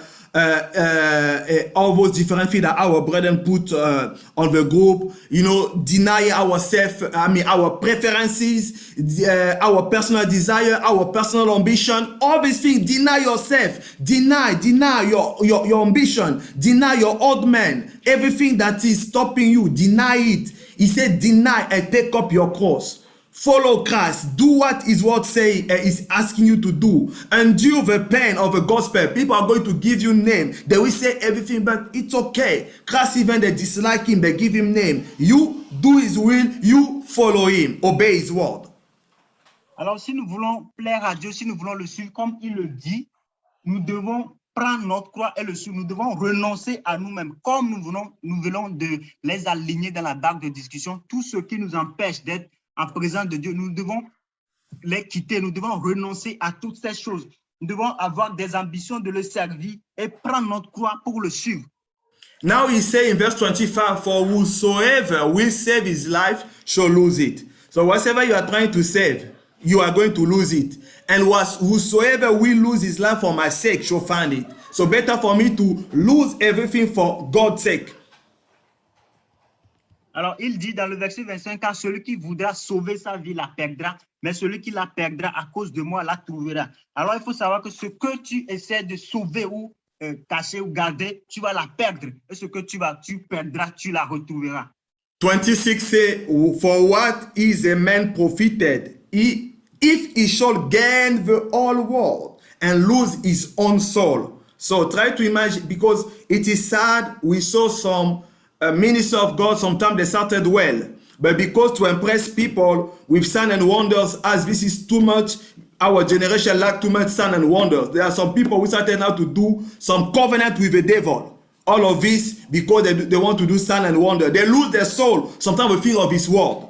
all those different things that our brethren put on the group, you know, deny ourselves, our preferences, our personal desire, our personal ambition, all these things, deny yourself, deny your ambition, deny your old man, everything that is stopping you, deny it. He said, deny and take up your cross. Follow Christ. Do what his word is asking you to do. Endure the pain of the gospel. People are going to give you name. They will say everything, but it's okay. Christ, even they dislike him, they give him name. You do his will, you follow him, obey his word. Alors, si nous voulons plaire à Dieu, si nous voulons le suivre comme il le dit, nous devons prendre notre croix et le suivre. Nous devons renoncer à nous-mêmes. Comme nous venons de les aligner dans la barre de discussion, tout ce qui nous empêche d'être en présence de Dieu, nous devons les quitter, nous devons renoncer à toutes ces choses. Nous devons avoir des ambitions de le servir et prendre notre croix pour le suivre. Now he says in verse 25, for whosoever will save his life shall lose it. So whatever you are trying to save, you are going to lose it. And whosoever will lose his life for my sake shall find it. So better for me to lose everything for God's sake. Alors, il dit dans le verset 25, car celui qui voudra sauver sa vie la perdra, mais celui qui la perdra à cause de moi la trouvera. Alors, il faut savoir que ce que tu essaies de sauver ou cacher ou garder, tu vas la perdre. Et ce que tu perdras, tu la retrouveras. 26 say, for what is a man profited if he shall gain the whole world and lose his own soul? So try to imagine, because it is sad, we saw some minister of God, sometimes they started well, but because to impress people with signs and wonders, as this is too much, our generation lack too much signs and wonders. There are some people who started now to do some covenant with the devil. All of this because they want to do sign and wonder. They lose their soul, sometimes we think of his word,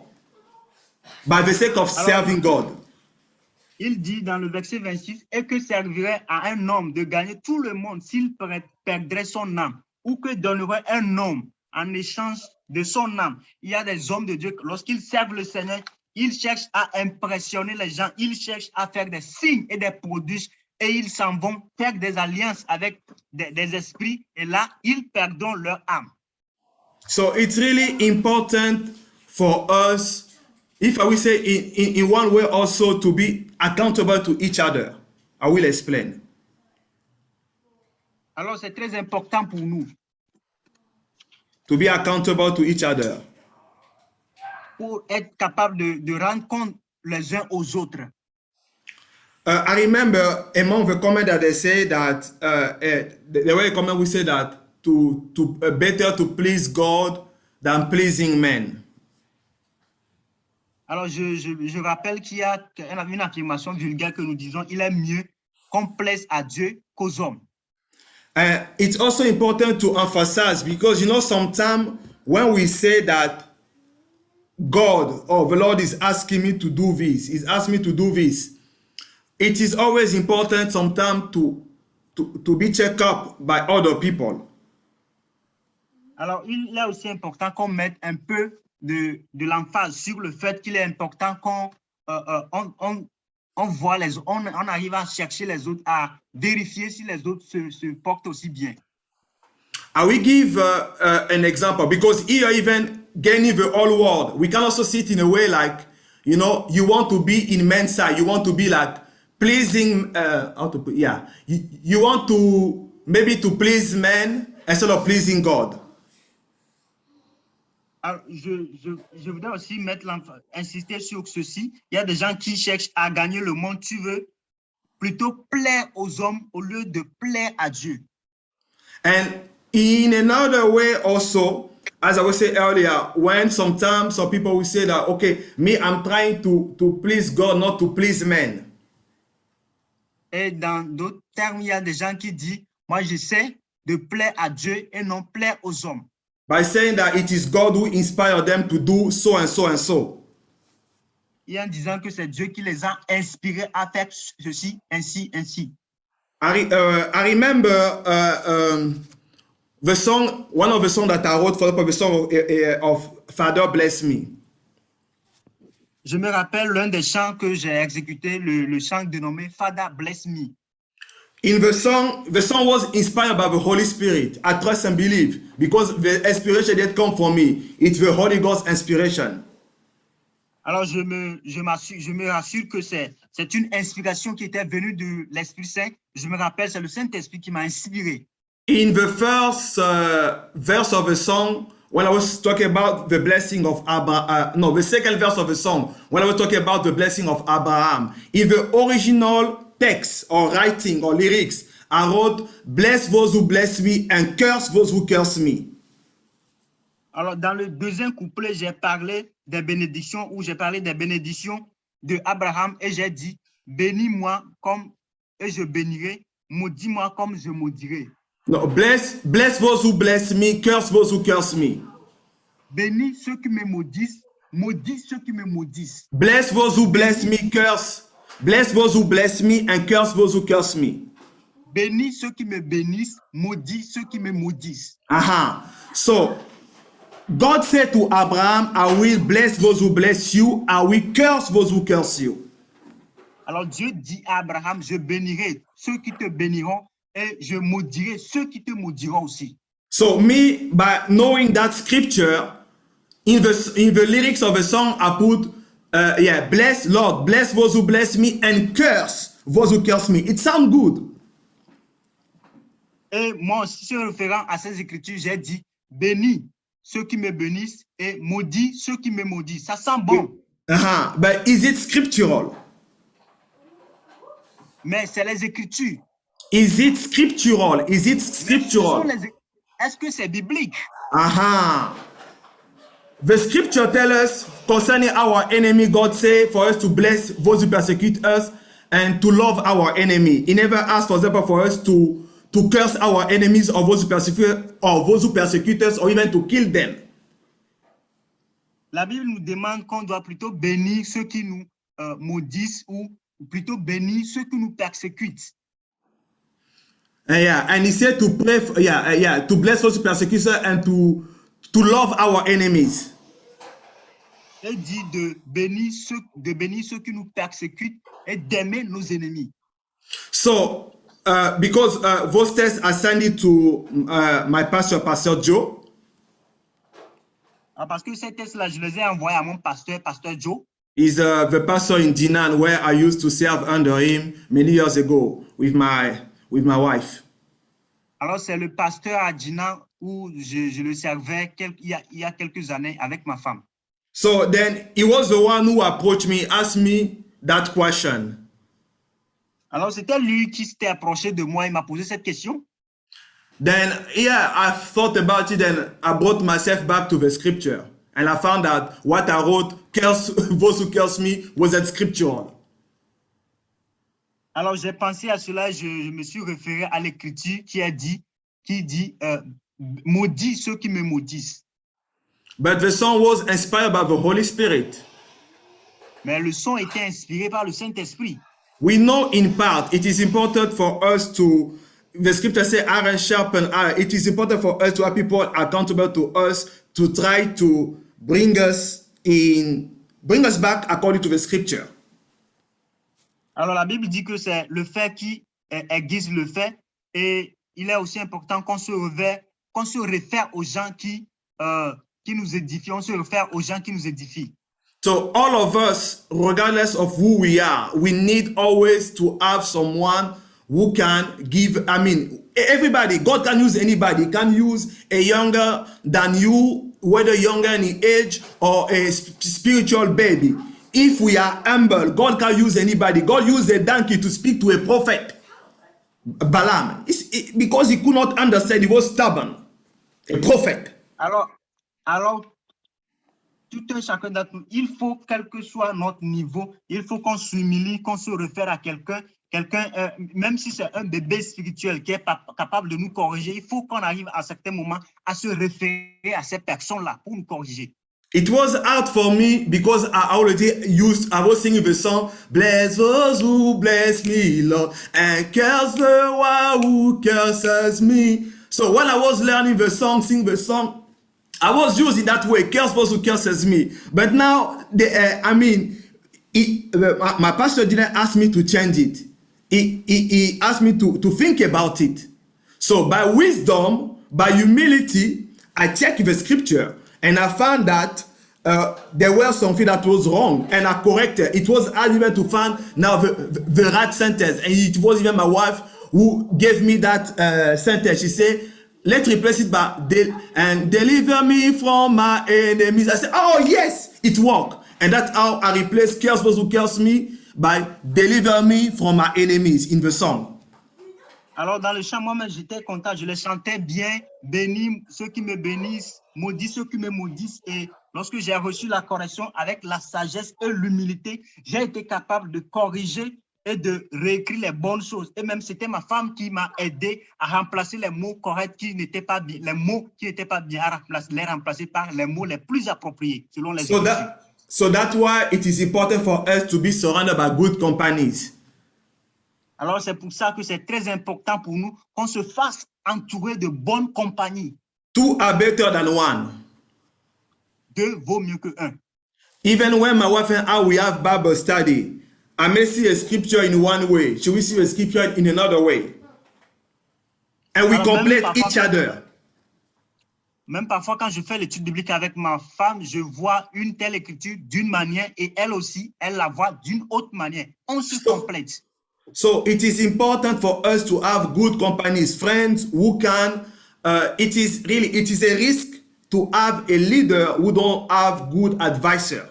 by the sake of serving God. Il dit dans le verset 26, et que servirait à un homme de gagner tout le monde s'il perdrait son âme, ou que donnerait un homme en échange de son âme. Il y a des hommes de Dieu, lorsqu'ils servent le Seigneur, ils cherchent à impressionner les gens, ils cherchent à faire des signes et des prodiges, et ils s'en vont faire des alliances avec des esprits, et là, ils perdent leur âme. So it's really important for us, if I will say in one way also, to be accountable to each other. I will explain. Alors, c'est très important pour nous. To be accountable to each other. Pour être capable de rendre compte les uns aux autres. I remember among the comments that they say that the way comment we say that to better to please God than pleasing men. Alors je rappelle qu'il y a une affirmation vulgaire que nous disons, il est mieux qu'on plaise à Dieu qu'aux hommes. It's also important to emphasize, because you know sometimes when we say that God or the Lord is asking me to do this, He's asking me to do this, it is always important sometimes to be checked up by other people. Alors il est aussi important qu'on mette un peu de l'emphase sur le fait qu'il est important qu'on on voit on arrive à chercher les autres, à vérifier si les autres se portent aussi bien. I will give an example, because here even gaining the whole world, we can also see it in a way like, you know, you want to be in men's side, you want to be like pleasing, you want to maybe to please men instead of pleasing God. Alors, je voudrais aussi insister sur ceci. Il y a des gens qui cherchent à gagner le monde. Tu veux plutôt plaire aux hommes au lieu de plaire à Dieu. And in another way also, as I was saying earlier, when sometimes some people will say that, okay, me, I'm trying to please God, not to please men. Et dans d'autres termes, il y a des gens qui disent, moi, j'essaie de plaire à Dieu et non plaire aux hommes. By saying that it is God who inspired them to do so and so and so. Et en disant que c'est Dieu qui les a inspirés à faire ceci, ainsi, ainsi. I remember the song, one of the songs that I wrote for the song of Father Bless Me. Je me rappelle l'un des chants que j'ai exécuté, le chant dénommé Father Bless Me. In the song was inspired by the Holy Spirit. I trust and believe because the inspiration that come from me, it's the Holy Ghost inspiration. Alors, je me rassure que c'est une inspiration qui était venue de l'Esprit Saint. Je me rappelle, c'est le Saint-Esprit qui m'a inspiré. In the first verse of the song, when I was talking about the blessing of Abraham, the second verse of the song, when I was talking about the blessing of Abraham, in the original text or writing or lyrics, I wrote, bless those who bless me and curse those who curse me. Alors, dans le deuxième couplet, j'ai parlé des bénédictions, ou j'ai parlé des bénédictions de Abraham et j'ai dit, bénis-moi comme et je bénirai, maudis-moi comme je maudirai. No, bless those who bless me, curse those who curse me. Bénis ceux qui me maudissent, maudis ceux qui me maudissent. Bless those who bless me, bless those who bless me and curse those who curse me. Bénis ceux qui me bénissent, maudis ceux qui me maudissent. So, God said to Abraham, I will bless those who bless you, I will curse those who curse you. Alors Dieu dit à Abraham, je bénirai ceux qui te béniront et je maudirai ceux qui te maudiront aussi. So me, by knowing that scripture, in the lyrics of the song, I put, bless Lord, bless those who bless me and curse those who curse me. It sounds good. Et moi aussi, se référant à ces écritures, j'ai dit, bénis ceux qui me bénissent et maudis ceux qui me maudissent. Ça sent bon. But is it scriptural? Mais c'est les écritures. Is it scriptural? Is it scriptural? Est-ce que c'est biblique? The scripture tells us concerning our enemy, God say for us to bless those who persecute us and to love our enemy. He never asked, for example, for us to curse our enemies or those who persecute us or even to kill them. La Bible nous demande qu'on doit plutôt bénir ceux qui nous maudissent ou plutôt bénir ceux qui nous persécutent. And he said to pray, to bless those who persecute us and to love our enemies. Il dit de bénir ceux qui nous persécutent et d'aimer nos ennemis. So, because those texts are sent to my pastor, Pastor Joe. Parce que ces textes-là, je les ai envoyés à mon pasteur, Pasteur Joe. He's the pastor in Dinan where I used to serve under him many years ago with my wife. Alors, c'est le pasteur à Dinan où je le servais il y a quelques années avec ma femme. So then he was the one who approached me, asked me that question. Alors, c'était lui qui s'était approché de moi et m'a posé cette question. Then, I thought about it and I brought myself back to the scripture. And I found that what I wrote, curse those who curse me, wasn't scriptural. Alors, j'ai pensé à cela, je me suis référé à l'écriture qui dit maudis ceux qui me maudissent. But the song was inspired by the Holy Spirit. Mais le son était inspiré par le Saint-Esprit. We know in part, it is important for us to, the scripture says, iron sharpen iron. It is important for us to have people accountable to us to try to bring us back according to the scripture. Alors la Bible dit que c'est le fait qui aiguise le fait et il est aussi important qu'on se réfère aux gens qui nous édifient, on se réfère aux gens qui nous édifient. So all of us, regardless of who we are, we need always to have someone who can give, everybody, God can use anybody. He can use a younger than you, whether younger in age or a spiritual baby. If we are humble, God can use anybody. God used a donkey to speak to a prophet, Balaam, because he could not understand, he was stubborn, a prophet. Alors, tout un chacun d'entre nous, il faut, quel que soit notre niveau, il faut qu'on s'humilie, qu'on se réfère à quelqu'un, même si c'est un bébé spirituel qui est capable de nous corriger, il faut qu'on arrive à certains moments à se référer à ces personnes-là pour nous corriger. It was hard for me because I was singing the song, bless those who bless me, Lord, and curse the one who curses me. So when I was learning the song, singing the song, I was using that way, curse those who curses me. But now, my pastor didn't ask me to change it. he asked me to think about it. So by wisdom, by humility, I checked the scripture and I found that there were something that was wrong and I corrected. It was hard even to find now the right sentence. And it was even my wife who gave me that sentence. She said, let's replace it by and deliver me from my enemies. I said, oh yes, it worked. And that's how I replaced curse those who curse me by deliver me from my enemies in the song. Alors, dans le chant, moi-même, j'étais content, je les chantais bien, bénis ceux qui me bénissent, maudis ceux qui me maudissent. Et lorsque j'ai reçu la correction avec la sagesse et l'humilité, j'ai été capable de corriger et de réécrire les bonnes choses. Et même, c'était ma femme qui m'a aidé à remplacer les mots corrects qui n'étaient pas bien, les mots qui n'étaient pas bien, à les remplacer par les mots les plus appropriés, selon les Écritures. So that's why it is important for us to be surrounded by good companies. Alors, c'est pour ça que c'est très important pour nous qu'on se fasse entourer de bonnes compagnies. Two are better than one. Deux vaut mieux que un. Even when my wife and I, we have Bible study, I may see a scripture in one way. She will see a scripture in another way. And we complete each other. Même parfois, quand je fais l'étude biblique avec ma femme, je vois une telle écriture d'une manière et elle aussi, elle la voit d'une autre manière. On se complète. So it is important for us to have good companies, friends who can, it is a risk to have a leader who don't have good advisor.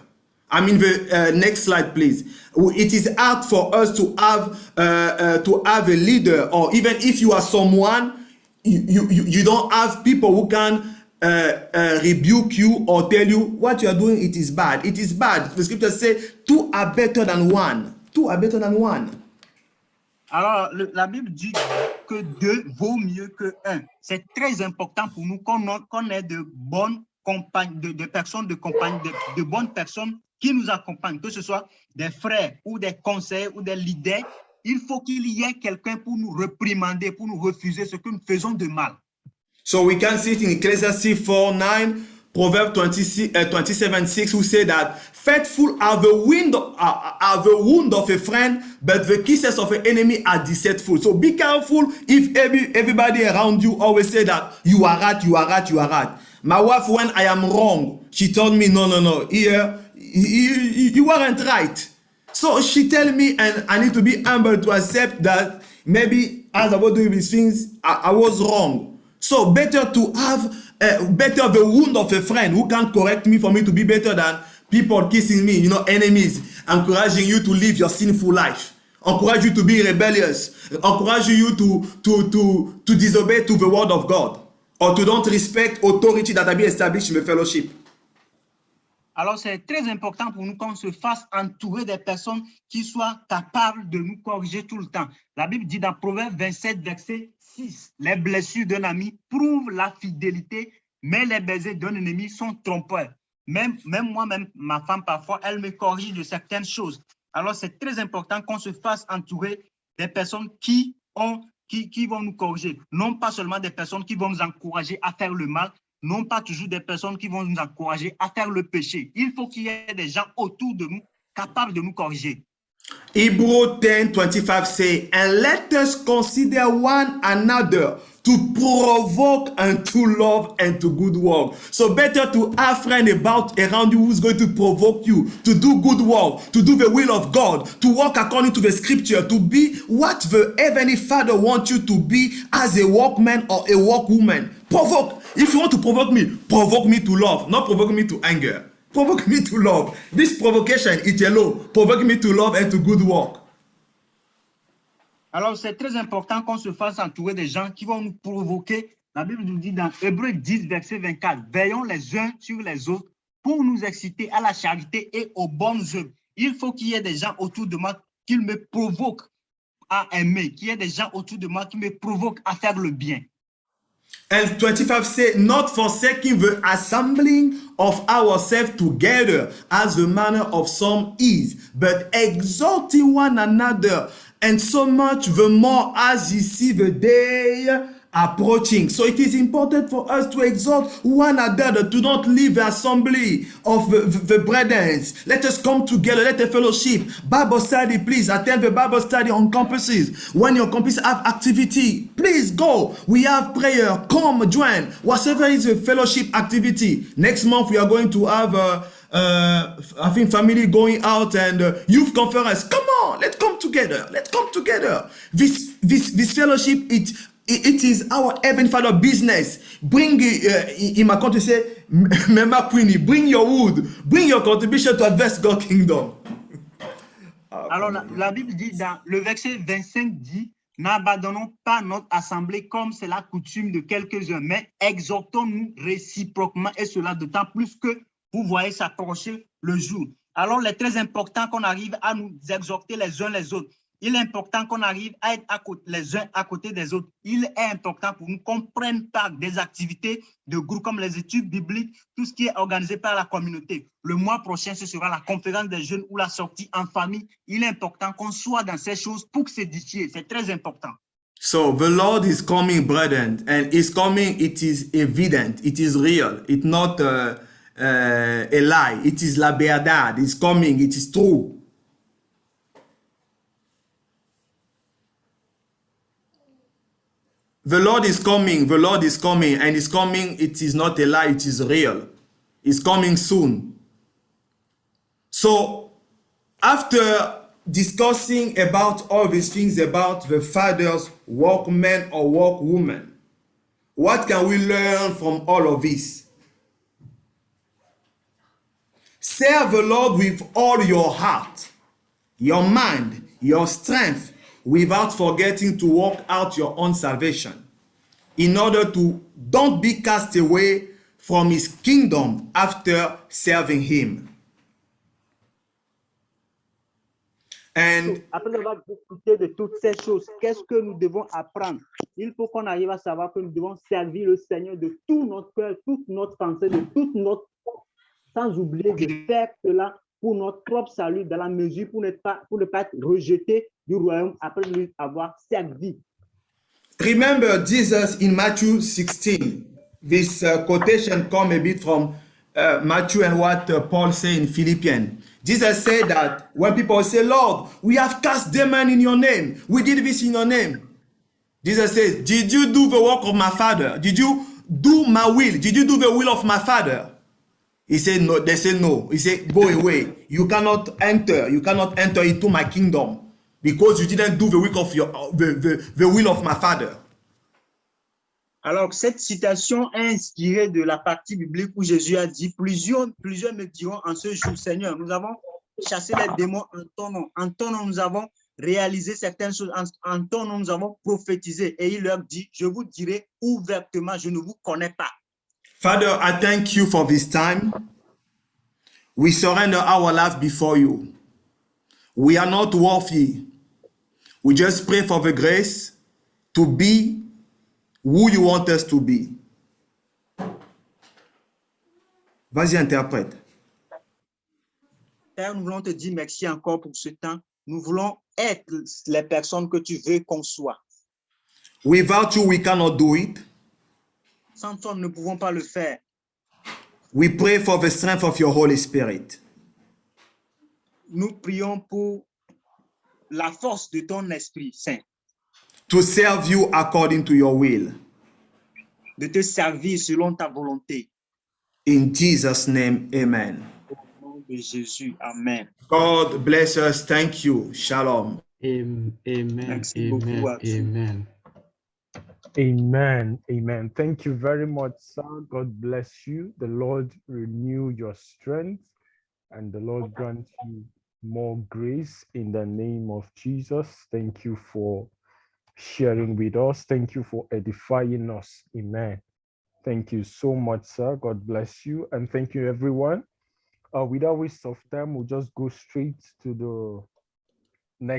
I mean, the next slide, please. It is hard for us to have a leader, or even if you are someone, you don't have people who can rebuke you or tell you what you are doing, it is bad. It is bad. The scripture says two are better than one. Two are better than one. Alors, la Bible dit que deux vaut mieux que un. C'est très important pour nous qu'on ait de bonnes compagnies, de personnes de compagnie, de bonnes personnes qui nous accompagnent, que ce soit des frères ou des conseillers ou des leaders. Il faut qu'il y ait quelqu'un pour nous réprimander, pour nous refuser ce que nous faisons de mal. So we can see it in Ecclesiastes 4:9, Proverbs 27:6, who say that faithful are the wound of a friend, but the kisses of an enemy are deceitful. So be careful if everybody around you always say that you are right, you are right, you are right. My wife, when I am wrong, she told me, no, here, you weren't right. So she tell me, and I need to be humble to accept that maybe as I was doing these things, I was wrong. So better to have better the wound of a friend who can correct me for me to be better than people kissing me, enemies, encouraging you to live your sinful life, encourage you to be rebellious, encourage you to disobey to the word of God, or to don't respect authority that have been established in the fellowship. Alors, c'est très important pour nous qu'on se fasse entourer des personnes qui soient capables de nous corriger tout le temps. La Bible dit dans Proverbe 27, verset 6, les blessures d'un ami prouvent la fidélité, mais les baisers d'un ennemi sont trompeurs. Même moi-même, ma femme, parfois, elle me corrige de certaines choses. Alors, c'est très important qu'on se fasse entourer des personnes qui vont nous corriger. Non pas seulement des personnes qui vont nous encourager à faire le mal, non pas toujours des personnes qui vont nous encourager à faire le péché. Il faut qu'il y ait des gens autour de nous capables de nous corriger. Hebrews 10:25 say, and let us consider one another to provoke unto love and to good work. So better to have friends around you who's going to provoke you to do good work, to do the will of God, to walk according to the scripture, to be what the Heavenly Father wants you to be as a workman or a workwoman. Provoke. If you want to provoke me to love, not provoke me to anger. Provoke me to love. This provocation, it's a law. Provoke me to love and to good work. Alors, c'est très important qu'on se fasse entourer des gens qui vont nous provoquer. La Bible nous dit dans Hébreux 10, verset 24, veillons les uns sur les autres pour nous exciter à la charité et aux bonnes œuvres. Il faut qu'il y ait des gens autour de moi qui me provoquent à aimer, qu'il y ait des gens autour de moi qui me provoquent à faire le bien. And 25 say, not forsaking the assembling of ourselves together as the manner of some is, but exalting one another, and so much the more as ye see the day approaching. So it is important for us to exhort one another to not leave the assembly of the brethren. Let us come together, let us fellowship. Bible study, please attend the Bible study on campuses. When your campuses have activity, please go. We have prayer, come join. Whatever is a fellowship activity. Next month we are going to have I think family going out and youth conference. Come on, let's come together. Let's come together. This fellowship, it is our Heavenly Father business. Bring, in my country say, Mema Queenie, bring your wood, bring your contribution to advance God's kingdom. Alors, la Bible dit dans le verset 25 dit, n'abandonnons pas notre assemblée comme c'est la coutume de quelques-uns, mais exhortons-nous réciproquement et cela d'autant plus que vous voyez s'approcher le jour. Alors, il est très important qu'on arrive à nous exhorter les uns les autres. Il est important qu'on arrive à être les uns à côté des autres. Il est important pour nous qu'on prenne part des activités de groupe comme les études bibliques, tout ce qui est organisé par la communauté. Le mois prochain, ce sera la conférence des jeunes ou la sortie en famille. Il est important qu'on soit dans ces choses pour s'édifier. C'est très important. So the Lord is coming, brethren, and is coming. It is evident. It is real. It's not a lie. It is la verdad. It's coming. It is true. The Lord is coming, the Lord is coming, and it's coming, it is not a lie, it is real. It's coming soon. So, after discussing about all these things about the father's workman or workwoman, what can we learn from all of this? Serve the Lord with all your heart, your mind, your strength, without forgetting to work out your own salvation, in order to don't be cast away from his kingdom after serving him. And après avoir discuté de toutes ces choses, qu'est-ce que nous devons apprendre? Il faut qu'on arrive à savoir que nous devons servir le Seigneur de tout notre cœur, toute notre pensée, de toute notre force, sans oublier de faire cela pour notre propre salut, dans la mesure pour ne pas être rejeté du royaume après lui avoir servi. Remember Jesus in Matthew 16. This quotation comes a bit from Matthew and what Paul said in Philippians. Jesus said that when people say, Lord, we have cast demons in your name. We did this in your name. Jesus says, did you do the work of my Father? Did you do my will? Did you do the will of my Father? He said, no. They said, no. He said, go away. You cannot enter. You cannot enter into my kingdom because you didn't do the work of the will of my Father. Alors, cette citation est inspirée de la partie biblique où Jésus a dit, plusieurs me diront en ce jour, Seigneur, nous avons chassé les démons en ton nom, nous avons réalisé certaines choses, en ton nom, nous avons prophétisé. Et il leur dit, je vous dirai ouvertement, je ne vous connais pas. Father, I thank you for this time. We surrender our life before you. We are not worthy. We just pray for the grace to be who you want us to be. Vas-y, interprète. Père, nous voulons te dire merci encore pour ce temps. Nous voulons être les personnes que tu veux qu'on soit. Without you, we cannot do it. Sans toi, nous ne pouvons pas le faire. We pray for the strength of your Holy Spirit. Nous prions pour la force de ton Esprit Saint. To serve you according to your will. De te servir selon ta volonté. In Jesus' name, amen. Au nom de Jésus, amen. God bless us. Thank you. Shalom. Amen. Merci beaucoup à tous. Amen. Amen. Amen. Thank you very much, sir. God bless you. The Lord renew your strength and the Lord grant you more grace in the name of Jesus. Thank you for sharing with us. Thank you for edifying us. Amen. Thank you so much, sir. God bless you. And thank you, everyone. Without waste of time, we'll just go straight to the